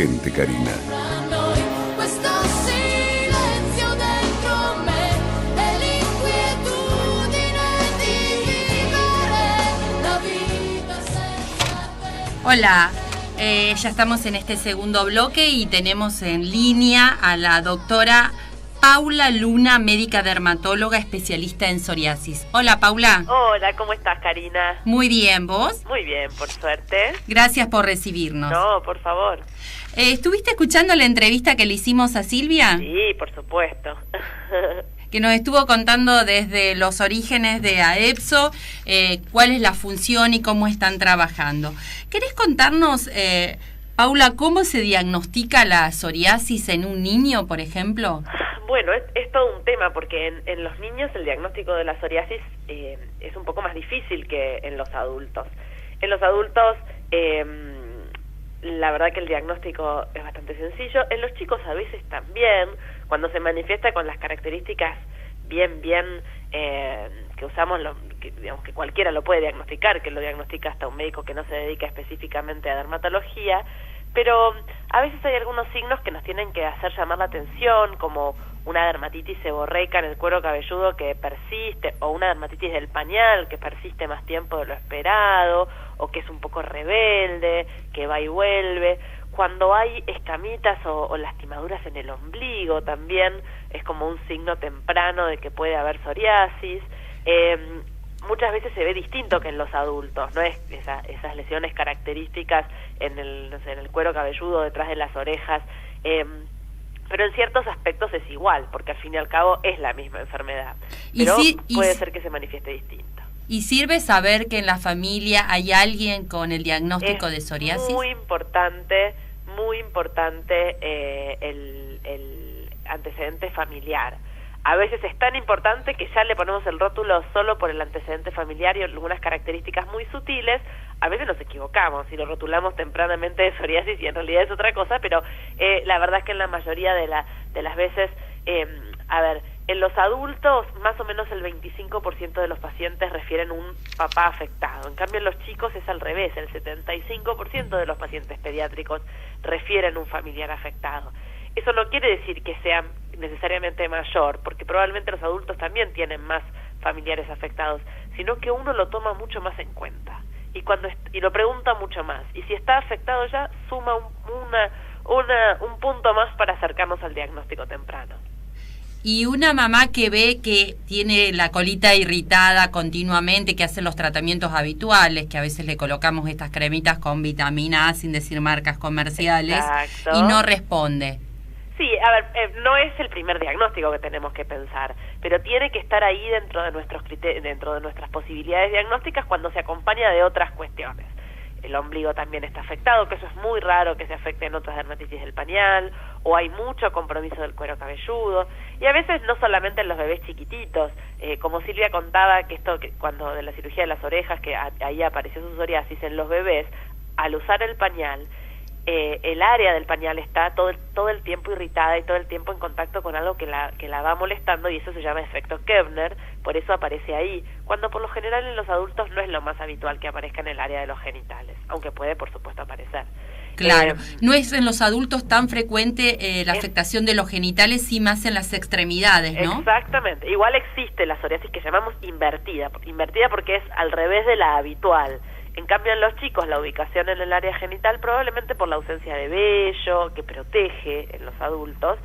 [SPEAKER 1] gente, Karina.
[SPEAKER 2] Noi questo silenzio dentro me e l'inquietudine di vivere la vita senza te.
[SPEAKER 3] Hola, ya estamos en este segundo bloque y tenemos en línea a la doctora Paula Luna, médica dermatóloga especialista en psoriasis. Hola, Paula.
[SPEAKER 7] Hola, ¿cómo estás, Karina?
[SPEAKER 3] Muy bien, ¿vos?
[SPEAKER 7] Muy bien, por suerte.
[SPEAKER 3] Gracias por recibirnos.
[SPEAKER 7] No, por favor.
[SPEAKER 3] ¿Estuviste escuchando la entrevista que le hicimos a Silvia?
[SPEAKER 7] Sí, por supuesto.
[SPEAKER 3] Que nos estuvo contando desde los orígenes de AEPSO, cuál es la función y cómo están trabajando. ¿Querés contarnos, Paula, cómo se diagnostica la psoriasis en un niño, por ejemplo?
[SPEAKER 7] Bueno, es todo un tema porque en los niños el diagnóstico de la psoriasis es un poco más difícil que en los adultos. En los adultos, la verdad que el diagnóstico es bastante sencillo. En los chicos a veces también, cuando se manifiesta con las características bien que usamos, digamos que cualquiera lo puede diagnosticar, que lo diagnostica hasta un médico que no se dedica específicamente a dermatología, pero a veces hay algunos signos que nos tienen que hacer llamar la atención, como una dermatitis seborreica en el cuero cabelludo que persiste, o una dermatitis del pañal que persiste más tiempo de lo esperado, o que es un poco rebelde, que va y vuelve. Cuando hay escamitas o lastimaduras en el ombligo también es como un signo temprano de que puede haber psoriasis. Muchas veces se ve distinto que en los adultos, no es esas lesiones características en el cuero cabelludo, detrás de las orejas, pero en ciertos aspectos es igual, porque al fin y al cabo es la misma enfermedad, pero puede ser que se manifieste distinto.
[SPEAKER 3] ¿Y sirve saber que en la familia hay alguien con el diagnóstico de psoriasis?
[SPEAKER 7] Muy importante el antecedente familiar. A veces es tan importante que ya le ponemos el rótulo solo por el antecedente familiar y algunas características muy sutiles. A veces nos equivocamos y lo rotulamos tempranamente de psoriasis y en realidad es otra cosa, pero la verdad es que en la mayoría de las veces, en los adultos más o menos el 25% de los pacientes refieren un papá afectado. En cambio en los chicos es al revés, el 75% de los pacientes pediátricos refieren un familiar afectado. Eso no quiere decir que sea necesariamente mayor, porque probablemente los adultos también tienen más familiares afectados, sino que uno lo toma mucho más en cuenta y lo pregunta mucho más, y si está afectado ya suma un punto más para acercarnos al diagnóstico temprano.
[SPEAKER 3] Y una mamá que ve que tiene la colita irritada continuamente, que hace los tratamientos habituales, que a veces le colocamos estas cremitas con vitamina A sin decir marcas comerciales. Exacto. Y no responde.
[SPEAKER 7] Sí, no es el primer diagnóstico que tenemos que pensar, pero tiene que estar ahí dentro de nuestras posibilidades diagnósticas cuando se acompaña de otras cuestiones. El ombligo también está afectado, que eso es muy raro que se afecte en otras dermatitis del pañal, o hay mucho compromiso del cuero cabelludo, y a veces no solamente en los bebés chiquititos, como Silvia contaba que cuando de la cirugía de las orejas, que ahí apareció su psoriasis en los bebés, al usar el pañal, el área del pañal está todo el tiempo irritada y todo el tiempo en contacto con algo que la va molestando, y eso se llama efecto Koebner, por eso aparece ahí, cuando por lo general en los adultos no es lo más habitual que aparezca en el área de los genitales, aunque puede por supuesto aparecer.
[SPEAKER 3] Claro, no es en los adultos tan frecuente la afectación de los genitales, sí más en las extremidades, ¿no?
[SPEAKER 7] Exactamente, igual existe la psoriasis que llamamos invertida porque es al revés de la habitual. En cambio en los chicos la ubicación en el área genital, probablemente por la ausencia de vello que protege en los adultos,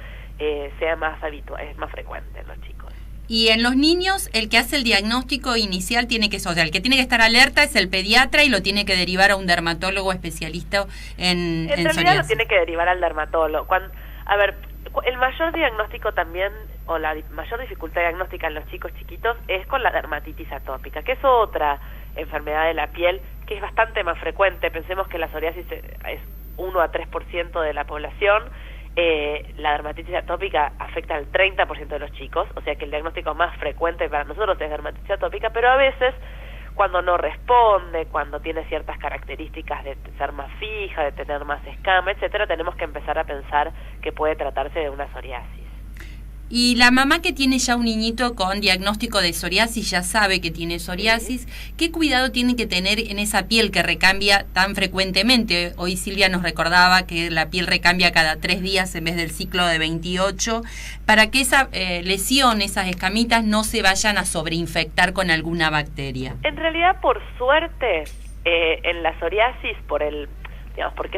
[SPEAKER 7] sea más habitual, es más frecuente en los chicos.
[SPEAKER 3] Y en los niños, el que hace el diagnóstico inicial el que tiene que estar alerta es el pediatra y lo tiene que derivar a un dermatólogo especialista en
[SPEAKER 7] realidad
[SPEAKER 3] psoriasis.
[SPEAKER 7] Lo tiene que derivar al dermatólogo. El mayor diagnóstico también, o la mayor dificultad diagnóstica en los chicos chiquitos es con la dermatitis atópica, que es otra enfermedad de la piel que es bastante más frecuente. Pensemos que la psoriasis es 1 a 3% de la población. La dermatitis atópica afecta al 30% de los chicos, o sea que el diagnóstico más frecuente para nosotros es dermatitis atópica, pero a veces cuando no responde, cuando tiene ciertas características de ser más fija, de tener más escama, etcétera, tenemos que empezar a pensar que puede tratarse de una psoriasis.
[SPEAKER 3] Y la mamá que tiene ya un niñito con diagnóstico de psoriasis ya sabe que tiene psoriasis. ¿Qué cuidado tiene que tener en esa piel que recambia tan frecuentemente? Hoy Silvia nos recordaba que la piel recambia cada 3 días en vez del ciclo de 28, para que esa lesión, esas escamitas, no se vayan a sobreinfectar con alguna bacteria.
[SPEAKER 7] En realidad, por suerte, en la psoriasis, porque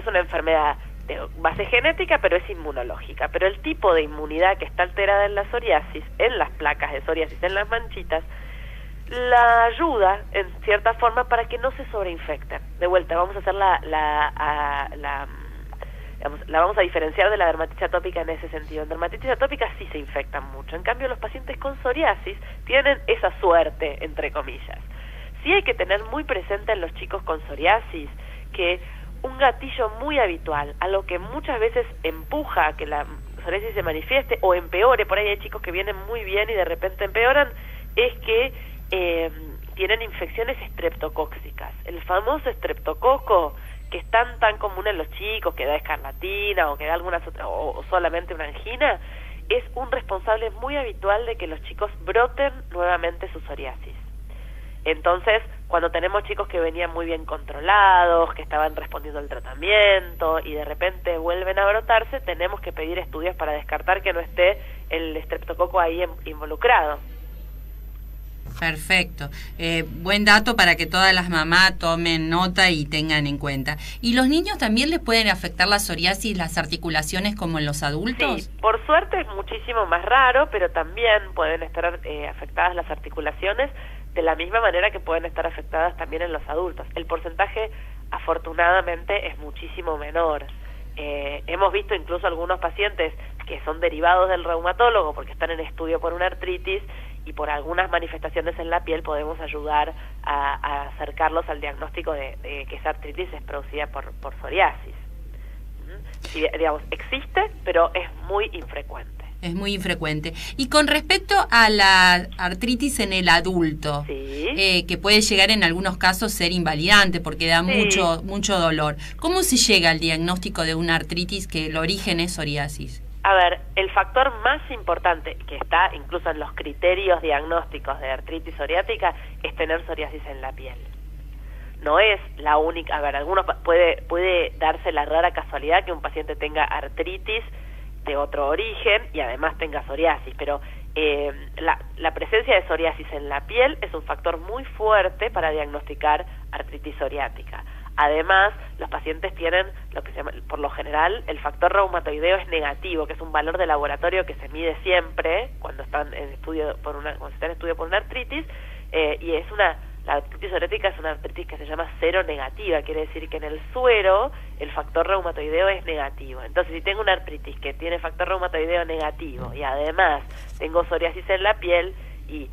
[SPEAKER 7] es una enfermedad de base genética, pero es inmunológica. Pero el tipo de inmunidad que está alterada en la psoriasis, en las placas de psoriasis, en las manchitas, la ayuda, en cierta forma, para que no se sobreinfecten. De vuelta, vamos a hacer la vamos a diferenciar de la dermatitis atópica en ese sentido. En dermatitis atópica sí se infectan mucho. En cambio, los pacientes con psoriasis tienen esa suerte, entre comillas. Sí hay que tener muy presente en los chicos con psoriasis que un gatillo muy habitual, a lo que muchas veces empuja a que la psoriasis se manifieste o empeore, por ahí hay chicos que vienen muy bien y de repente empeoran, es que tienen infecciones estreptocóxicas. El famoso estreptococo, que es tan común en los chicos, que da escarlatina o que da algunas otras, o solamente una angina, es un responsable muy habitual de que los chicos broten nuevamente su psoriasis. Entonces, cuando tenemos chicos que venían muy bien controlados, que estaban respondiendo al tratamiento y de repente vuelven a brotarse, tenemos que pedir estudios para descartar que no esté el estreptococo ahí involucrado.
[SPEAKER 3] Perfecto. Buen dato para que todas las mamás tomen nota y tengan en cuenta. ¿Y los niños también les pueden afectar la psoriasis, las articulaciones, como en los adultos?
[SPEAKER 7] Sí, por suerte es muchísimo más raro, pero también pueden estar afectadas las articulaciones de la misma manera que pueden estar afectadas también en los adultos. El porcentaje, afortunadamente, es muchísimo menor. Hemos visto incluso algunos pacientes que son derivados del reumatólogo porque están en estudio por una artritis y por algunas manifestaciones en la piel podemos ayudar a acercarlos al diagnóstico de que esa artritis es producida por psoriasis. Y, digamos, existe, pero es muy infrecuente.
[SPEAKER 3] Es muy infrecuente. Y con respecto a la artritis en el adulto,
[SPEAKER 7] sí,
[SPEAKER 3] que puede llegar en algunos casos ser invalidante porque da
[SPEAKER 7] sí,
[SPEAKER 3] mucho dolor, ¿cómo se llega al diagnóstico de una artritis que el origen es psoriasis?
[SPEAKER 7] A ver, el factor más importante que está incluso en los criterios diagnósticos de artritis psoriática es tener psoriasis en la piel. No es la única, a ver, algunos puede darse la rara casualidad que un paciente tenga artritis de otro origen y además tenga psoriasis, pero la presencia de psoriasis en la piel es un factor muy fuerte para diagnosticar artritis psoriática. Además, los pacientes tienen lo que se llama, por lo general, el factor reumatoideo es negativo, que es un valor de laboratorio que se mide siempre cuando están en estudio por una artritis, y es la artritis psoriática es una artritis que se llama cero negativa, quiere decir que en el suero el factor reumatoideo es negativo. Entonces, si tengo una artritis que tiene factor reumatoideo negativo y además tengo psoriasis en la piel, y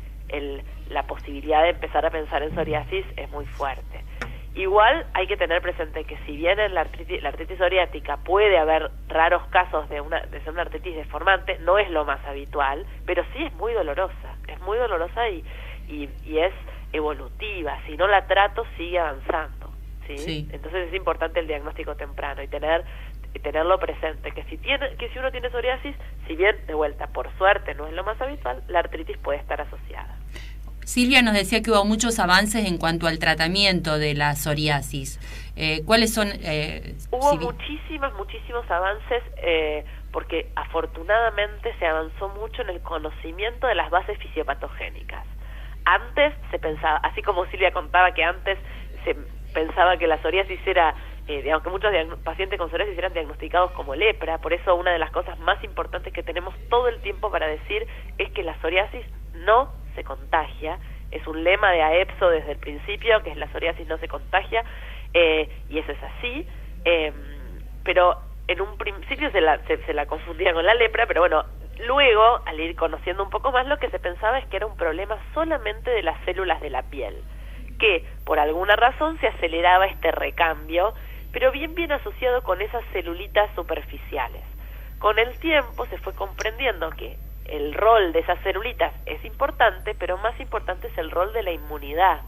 [SPEAKER 7] la posibilidad de empezar a pensar en psoriasis es muy fuerte. Igual hay que tener presente que si bien en la artritis psoriática puede haber raros casos de ser una artritis deformante, no es lo más habitual, pero sí es muy dolorosa y es evolutiva. Si no la trato, sigue avanzando, ¿sí? Sí. Entonces es importante el diagnóstico temprano y tenerlo presente, que si uno tiene psoriasis, si bien de vuelta por suerte no es lo más habitual, la artritis puede estar asociada.
[SPEAKER 3] Silvia nos decía que hubo muchos avances en cuanto al tratamiento de la psoriasis. ¿Cuáles son?
[SPEAKER 7] Hubo muchísimos avances porque afortunadamente se avanzó mucho en el conocimiento de las bases fisiopatogénicas. Antes se pensaba, así como Silvia contaba que antes se pensaba que la psoriasis era, digamos que muchos pacientes con psoriasis eran diagnosticados como lepra, por eso una de las cosas más importantes que tenemos todo el tiempo para decir es que la psoriasis no se contagia. Es un lema de AEPSO desde el principio, que es la psoriasis no se contagia, y eso es así, pero en un principio se la confundía con la lepra, pero bueno, luego, al ir conociendo un poco más, lo que se pensaba es que era un problema solamente de las células de la piel, que por alguna razón se aceleraba este recambio, pero bien asociado con esas celulitas superficiales. Con el tiempo se fue comprendiendo que el rol de esas celulitas es importante, pero más importante es el rol de la inmunidad,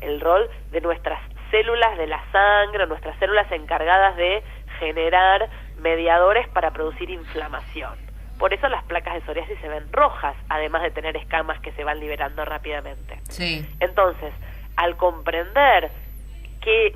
[SPEAKER 7] el rol de nuestras células de la sangre, nuestras células encargadas de generar mediadores para producir inflamación. Por eso las placas de psoriasis se ven rojas, además de tener escamas que se van liberando rápidamente.
[SPEAKER 3] Sí.
[SPEAKER 7] Entonces, al comprender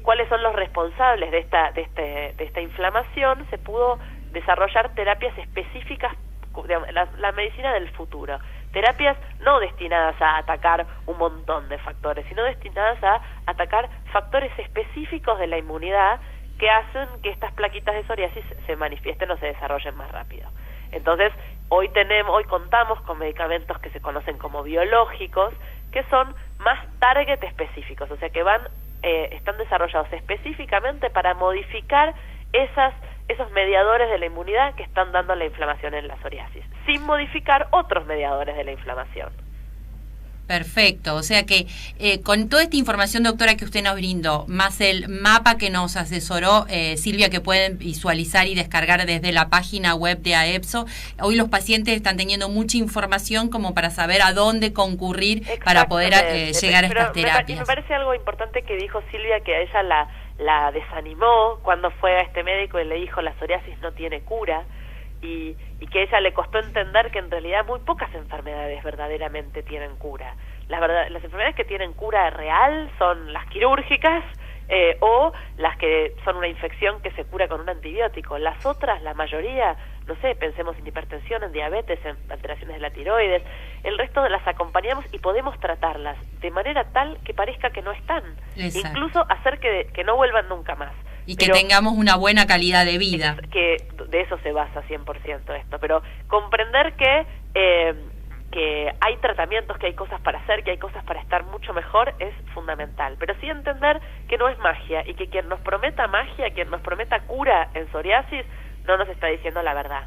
[SPEAKER 7] cuáles son los responsables de esta inflamación, se pudo desarrollar terapias específicas, digamos, la medicina del futuro. Terapias no destinadas a atacar un montón de factores, sino destinadas a atacar factores específicos de la inmunidad que hacen que estas plaquitas de psoriasis se manifiesten o se desarrollen más rápido. Entonces, hoy contamos con medicamentos que se conocen como biológicos, que son más target específicos, o sea que están desarrollados específicamente para modificar esos mediadores de la inmunidad que están dando la inflamación en la psoriasis, sin modificar otros mediadores de la inflamación.
[SPEAKER 3] Perfecto, o sea que con toda esta información, doctora, que usted nos brindó, más el mapa que nos asesoró Silvia, que pueden visualizar y descargar desde la página web de AEPSO, hoy los pacientes están teniendo mucha información como para saber a dónde concurrir para poder llegar a estas terapias.
[SPEAKER 7] Me parece algo importante que dijo Silvia, que a ella la desanimó cuando fue a este médico y le dijo la psoriasis no tiene cura, y que a ella le costó entender que en realidad muy pocas enfermedades verdaderamente tienen cura. Las enfermedades que tienen cura real son las quirúrgicas o las que son una infección que se cura con un antibiótico. Las otras, la mayoría, no sé, pensemos en hipertensión, en diabetes, en alteraciones de la tiroides, el resto las acompañamos y podemos tratarlas de manera tal que parezca que no están. Exacto. Incluso hacer que no vuelvan nunca más.
[SPEAKER 3] Y que tengamos una buena calidad de vida.
[SPEAKER 7] Que de eso se basa 100% esto, pero comprender que hay tratamientos, que hay cosas para hacer, que hay cosas para estar mucho mejor es fundamental, pero sí entender que no es magia y que quien nos prometa magia, quien nos prometa cura en psoriasis, no nos está diciendo la verdad.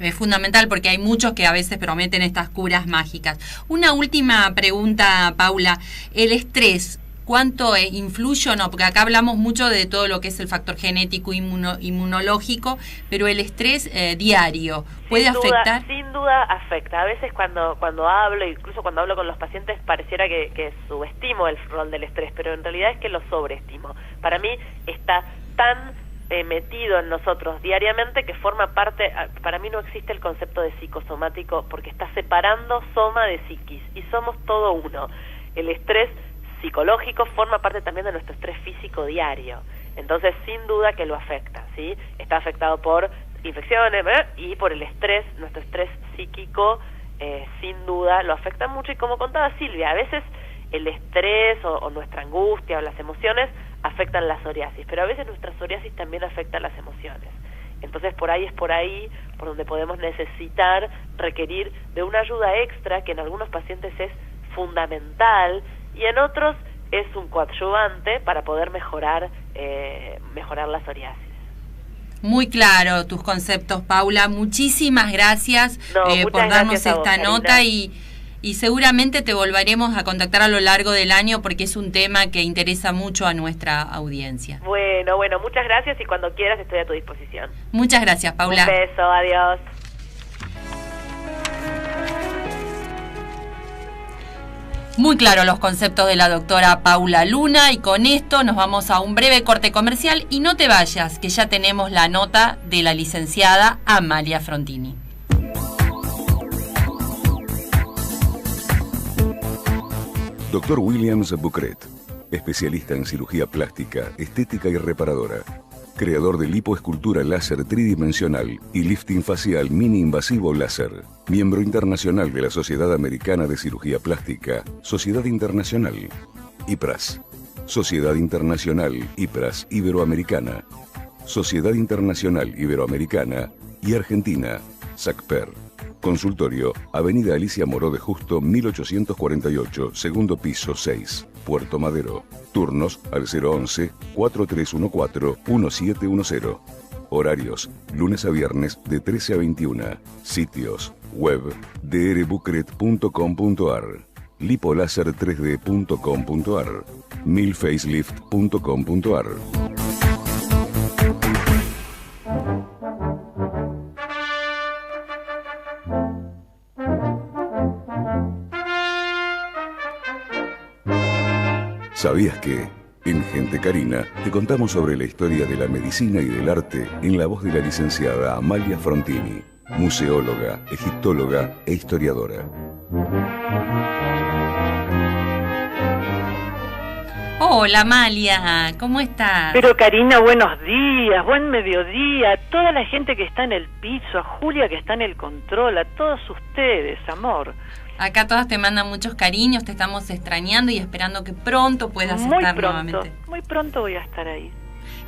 [SPEAKER 3] Es fundamental porque hay muchos que a veces prometen estas curas mágicas. Una última pregunta, Paula. El estrés, ¿cuánto influye o no? Porque acá hablamos mucho de todo lo que es el factor genético, inmunológico, pero el estrés diario, ¿puede afectar?
[SPEAKER 7] Sin duda afecta. A veces cuando hablo, incluso cuando hablo con los pacientes, pareciera que subestimo el rol del estrés, pero en realidad es que lo sobreestimo. Para mí está tan metido en nosotros diariamente que forma parte. Para mí no existe el concepto de psicosomático porque está separando soma de psiquis y somos todo uno. El estrés psicológico forma parte también de nuestro estrés físico diario, entonces sin duda que lo afecta, ¿sí? Está afectado por infecciones y por el estrés, nuestro estrés psíquico sin duda lo afecta mucho, y como contaba Silvia, a veces el estrés o nuestra angustia o las emociones afectan la psoriasis, pero a veces nuestra psoriasis también afecta las emociones. Entonces por ahí por donde podemos requerir de una ayuda extra que en algunos pacientes es fundamental y en otros es un coadyuvante para poder mejorar la psoriasis.
[SPEAKER 3] Muy claro tus conceptos, Paula. Muchísimas gracias por darnos esta nota y seguramente te volveremos a contactar a lo largo del año porque es un tema que interesa mucho a nuestra audiencia.
[SPEAKER 7] Bueno, muchas gracias y cuando quieras estoy a tu disposición.
[SPEAKER 3] Muchas gracias, Paula.
[SPEAKER 7] Un beso, adiós.
[SPEAKER 3] Muy claro los conceptos de la doctora Paula Luna, y con esto nos vamos a un breve corte comercial y no te vayas, que ya tenemos la nota de la licenciada Amalia Frontini.
[SPEAKER 1] Dr. Williams Bucret, especialista en cirugía plástica, estética y reparadora. Creador de lipoescultura láser tridimensional y lifting facial mini invasivo láser. Miembro internacional de la Sociedad Americana de Cirugía Plástica, Sociedad Internacional, IPRAS. Sociedad Internacional IPRAS Iberoamericana. Sociedad Internacional Iberoamericana y Argentina, SACPER. Consultorio, Avenida Alicia Moró de Justo, 1848, segundo piso 6, Puerto Madero. Turnos al 011-4314-1710. Horarios, lunes a viernes de 13 a 21. Sitios, web, drbucret.com.ar, lipolaser3d.com.ar, milfacelift.com.ar. ¿Sabías que? En Gente Carina te contamos sobre la historia de la medicina y del arte en la voz de la licenciada Amalia Frontini. museóloga, egiptóloga e historiadora.
[SPEAKER 3] Hola, Amalia, ¿cómo estás?
[SPEAKER 8] Pero Karina, buenos días, buen mediodía, a toda la gente que está en el piso, a Julia que está en el control, a todos ustedes, amor.
[SPEAKER 3] Acá todas te mandan muchos cariños, te estamos extrañando y esperando que pronto puedas estar nuevamente.
[SPEAKER 8] Muy pronto voy a estar ahí.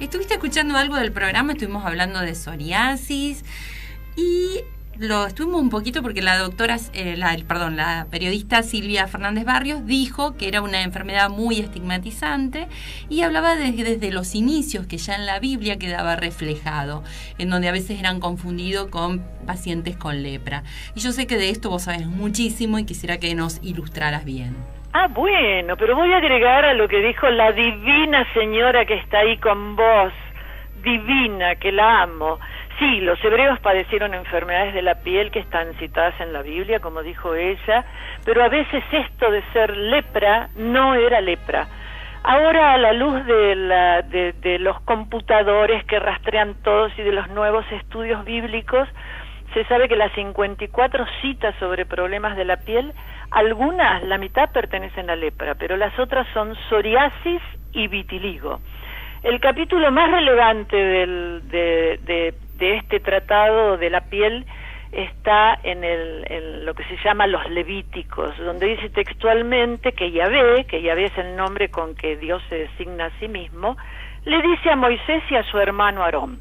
[SPEAKER 3] ¿Estuviste escuchando algo del programa? Estuvimos hablando de psoriasis y lo estuvimos un poquito porque la doctora, la periodista Silvia Fernández Barrios dijo que era una enfermedad muy estigmatizante y hablaba desde los inicios, que ya en la Biblia quedaba reflejado, en donde a veces eran confundidos con pacientes con lepra. Y yo sé que de esto vos sabés muchísimo y quisiera que nos ilustraras bien.
[SPEAKER 8] Ah, bueno, pero voy a agregar a lo que dijo la divina señora que está ahí con vos, divina, que la amo. Sí, los hebreos padecieron enfermedades de la piel que están citadas en la Biblia, como dijo ella, pero a veces esto de ser lepra no era lepra. Ahora, a la luz de los computadores que rastrean todos y de los nuevos estudios bíblicos, se sabe que las 54 citas sobre problemas de la piel, algunas, la mitad pertenecen a lepra, pero las otras son psoriasis y vitiligo. El capítulo más relevante de este tratado de la piel está en lo que se llama los Levíticos, donde dice textualmente que Yahvé es el nombre con que Dios se designa a sí mismo, le dice a Moisés y a su hermano Aarón,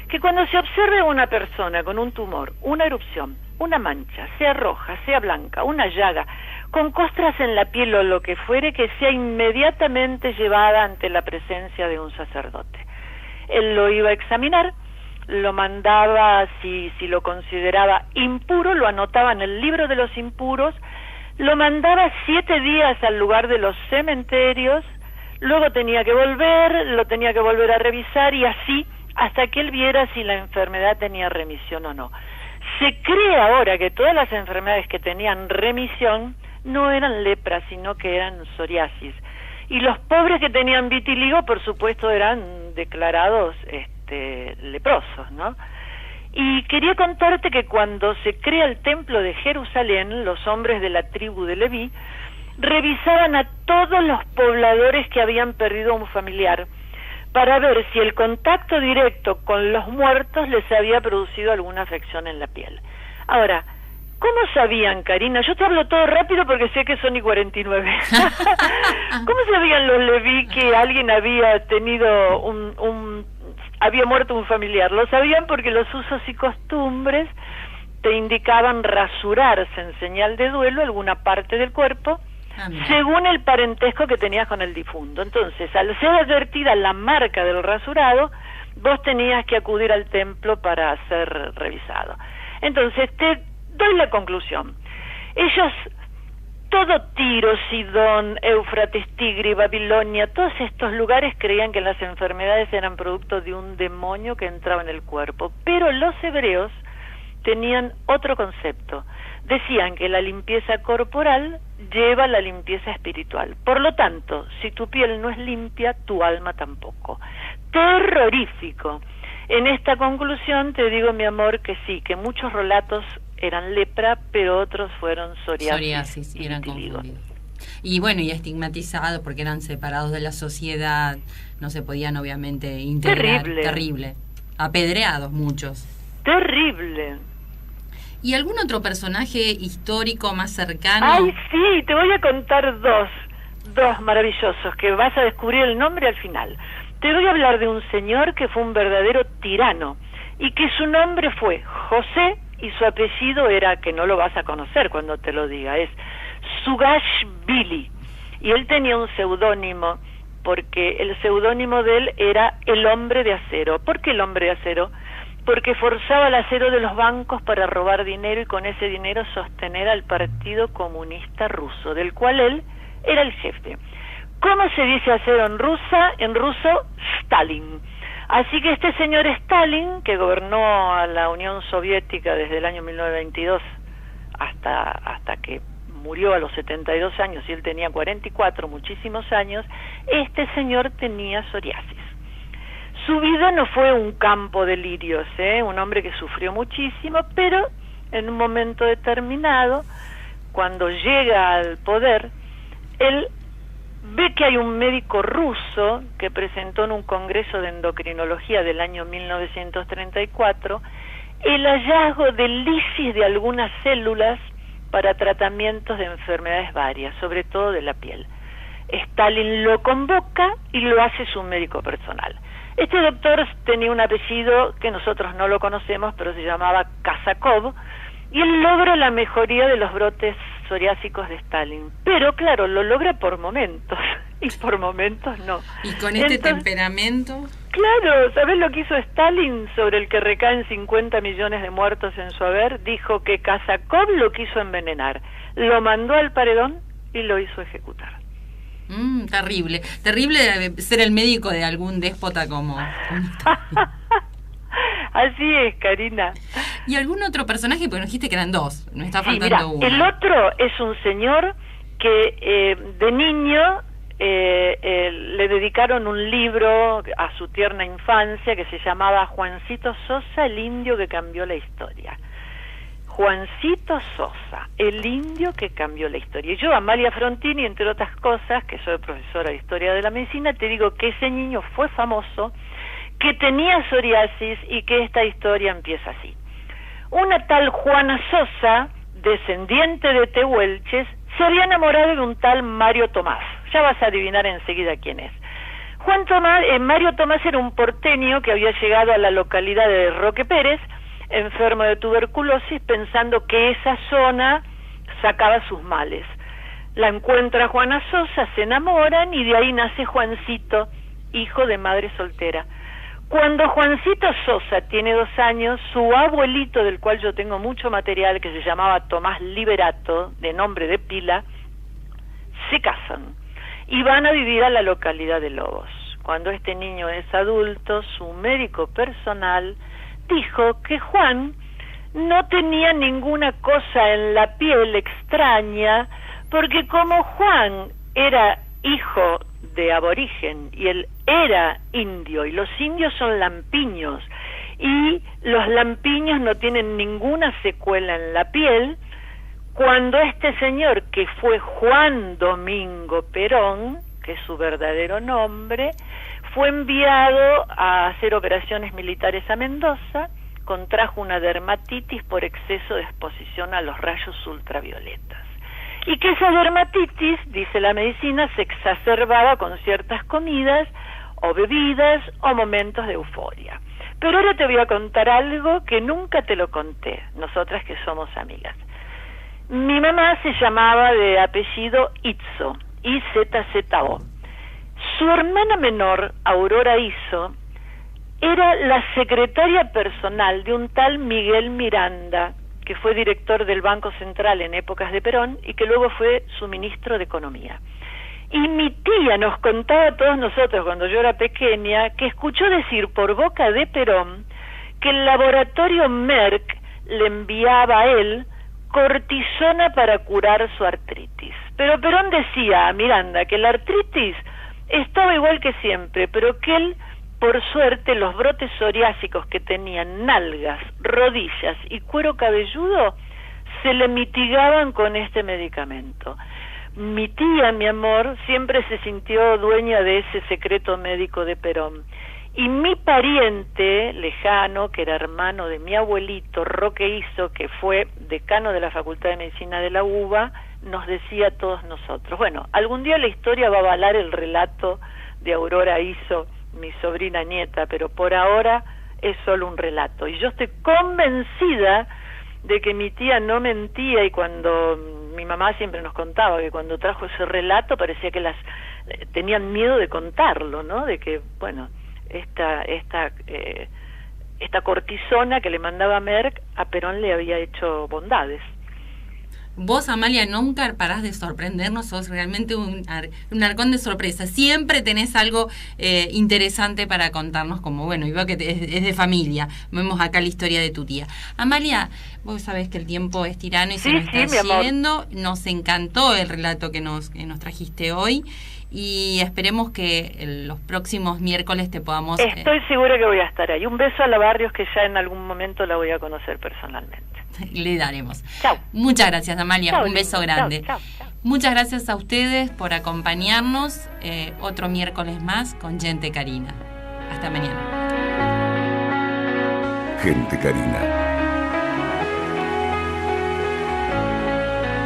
[SPEAKER 8] que cuando se observe una persona con un tumor, una erupción, una mancha, sea roja, sea blanca, una llaga, con costras en la piel o lo que fuere, que sea inmediatamente llevada ante la presencia de un sacerdote. Él lo iba a examinar, lo mandaba, si lo consideraba impuro, lo anotaba en el libro de los impuros, lo mandaba 7 días al lugar de los cementerios, luego tenía que volver, lo tenía que volver a revisar y así hasta que él viera si la enfermedad tenía remisión o no. Se cree ahora que todas las enfermedades que tenían remisión no eran lepra, sino que eran psoriasis. Y los pobres que tenían vitiligo, por supuesto, eran declarados leprosos, ¿no? Y quería contarte que cuando se crea el templo de Jerusalén, los hombres de la tribu de Leví revisaban a todos los pobladores que habían perdido un familiar para ver si el contacto directo con los muertos les había producido alguna afección en la piel. Ahora, ¿cómo sabían, Karina? Yo te hablo todo rápido porque sé que son y 49. ¿Cómo sabían los Leví que alguien había tenido había muerto un familiar? Lo sabían porque los usos y costumbres te indicaban rasurarse en señal de duelo alguna parte del cuerpo, según el parentesco que tenías con el difunto. Entonces, al ser advertida la marca del rasurado, vos tenías que acudir al templo para ser revisado. Entonces, te doy la conclusión. Ellos, todo Tiro, Sidón, Éufrates, Tigre, Babilonia, todos estos lugares creían que las enfermedades eran producto de un demonio que entraba en el cuerpo, pero los hebreos tenían otro concepto. Decían que la limpieza corporal lleva la limpieza espiritual. Por lo tanto, si tu piel no es limpia, tu alma tampoco. Terrorífico. En esta conclusión te digo, mi amor, que sí, que muchos relatos eran lepra, pero otros fueron psoriasis
[SPEAKER 3] y eran confundidos. Y bueno, y estigmatizados porque eran separados de la sociedad, no se podían obviamente integrar. Terrible. Apedreados muchos.
[SPEAKER 8] Terrible.
[SPEAKER 3] ¿Y algún otro personaje histórico más cercano?
[SPEAKER 8] Ay, sí, te voy a contar dos maravillosos, que vas a descubrir el nombre al final. Te voy a hablar de un señor que fue un verdadero tirano, y que su nombre fue José, y su apellido era, que no lo vas a conocer cuando te lo diga, es Zugashvili. Y él tenía un seudónimo, porque el seudónimo de él era el hombre de acero. ¿Por qué el hombre de acero? Porque forzaba el acero de los bancos para robar dinero y con ese dinero sostener al Partido Comunista Ruso, del cual él era el jefe. ¿Cómo se dice acero en ruso? Stalin. Así que este señor Stalin, que gobernó a la Unión Soviética desde el año 1922 hasta que murió a los 72 años y él tenía 44, muchísimos años, este señor tenía psoriasis. Su vida no fue un campo de lirios, un hombre que sufrió muchísimo, pero en un momento determinado, cuando llega al poder, él ve que hay un médico ruso que presentó en un congreso de endocrinología del año 1934 el hallazgo de lisis de algunas células para tratamientos de enfermedades varias, sobre todo de la piel. Stalin lo convoca y lo hace su médico personal. Este doctor tenía un apellido que nosotros no lo conocemos, pero se llamaba Kazakov, y él logra la mejoría de los brotes psoriásicos de Stalin. Pero claro, lo logra por momentos, y por momentos no.
[SPEAKER 3] ¿Y con este temperamento?
[SPEAKER 8] Claro, ¿sabés lo que hizo Stalin, sobre el que recaen 50 millones de muertos en su haber? Dijo que Kazakov lo quiso envenenar, lo mandó al paredón y lo hizo ejecutar.
[SPEAKER 3] Terrible. Terrible ser el médico de algún déspota como
[SPEAKER 8] Así es, Karina.
[SPEAKER 3] ¿Y algún otro personaje? Porque nos dijiste que eran dos, me está
[SPEAKER 8] Sí,
[SPEAKER 3] faltando
[SPEAKER 8] mira,
[SPEAKER 3] uno.
[SPEAKER 8] el otro es un señor que de niño le dedicaron un libro a su tierna infancia que se llamaba Juancito Sosa, el indio que cambió la historia. Juancito Sosa, el indio que cambió la historia. Y yo, Amalia Frontini, entre otras cosas, que soy profesora de Historia de la Medicina, te digo que ese niño fue famoso, que tenía psoriasis y que esta historia empieza así. Una tal Juana Sosa, descendiente de tehuelches, se había enamorado de un tal Mario Tomás. Ya vas a adivinar enseguida quién es. Mario Tomás era un porteño que había llegado a la localidad de Roque Pérez, enfermo de tuberculosis, pensando que esa zona sacaba sus males. La encuentra Juana Sosa, se enamoran y de ahí nace Juancito, hijo de madre soltera. Cuando Juancito Sosa tiene 2 años, su abuelito, del cual yo tengo mucho material, que se llamaba Tomás Liberato, de nombre de pila, se casan y van a vivir a la localidad de Lobos. Cuando este niño es adulto, su médico personal dijo que Juan no tenía ninguna cosa en la piel extraña, porque como Juan era hijo de aborigen y él era indio, y los indios son lampiños, y los lampiños no tienen ninguna secuela en la piel, cuando este señor, que fue Juan Domingo Perón, que es su verdadero nombre, fue enviado a hacer operaciones militares a Mendoza, contrajo una dermatitis por exceso de exposición a los rayos ultravioletas. Y que esa dermatitis, dice la medicina, se exacerbaba con ciertas comidas o bebidas o momentos de euforia. Pero ahora te voy a contar algo que nunca te lo conté, nosotras que somos amigas. Mi mamá se llamaba de apellido Izzo, I-Z-Z-O. Su hermana menor, Aurora Izzo, era la secretaria personal de un tal Miguel Miranda, que fue director del Banco Central en épocas de Perón y que luego fue su ministro de Economía. Y mi tía nos contaba a todos nosotros, cuando yo era pequeña, que escuchó decir por boca de Perón que el laboratorio Merck le enviaba a él cortisona para curar su artritis. Pero Perón decía a Miranda que la artritis estaba igual que siempre, pero que él, por suerte, los brotes psoriásicos que tenían nalgas, rodillas y cuero cabelludo se le mitigaban con este medicamento. Mi tía, mi amor, siempre se sintió dueña de ese secreto médico de Perón. Y mi pariente lejano, que era hermano de mi abuelito, Roque Izzo, que fue decano de la Facultad de Medicina de la UBA, nos decía a todos nosotros, bueno, algún día la historia va a avalar el relato de Aurora Izzo, mi sobrina nieta, pero por ahora es solo un relato. Y yo estoy convencida de que mi tía no mentía, y cuando mi mamá siempre nos contaba que cuando trajo ese relato parecía que las tenían miedo de contarlo, ¿no? De que, bueno, esta cortisona que le mandaba Merck a Perón le había hecho bondades.
[SPEAKER 3] Vos, Amalia, nunca parás de sorprendernos, sos realmente un arcón de sorpresa. Siempre tenés algo interesante para contarnos, como bueno, y veo que es de familia. Vemos acá la historia de tu tía. Amalia, vos sabés que el tiempo es tirano y se nos está yendo. Nos encantó el relato que nos trajiste hoy y esperemos que los próximos miércoles te podamos...
[SPEAKER 8] Estoy segura que voy a estar ahí. Un beso a la Barrios, que ya en algún momento la voy a conocer personalmente.
[SPEAKER 3] Le daremos.
[SPEAKER 8] Chao.
[SPEAKER 3] Muchas gracias, Amalia.
[SPEAKER 8] Chau,
[SPEAKER 3] un beso
[SPEAKER 8] lindo.
[SPEAKER 3] grande.
[SPEAKER 8] Chau.
[SPEAKER 3] Muchas gracias a ustedes por acompañarnos. Otro miércoles más con Gente Carina. Hasta mañana.
[SPEAKER 1] Gente Carina.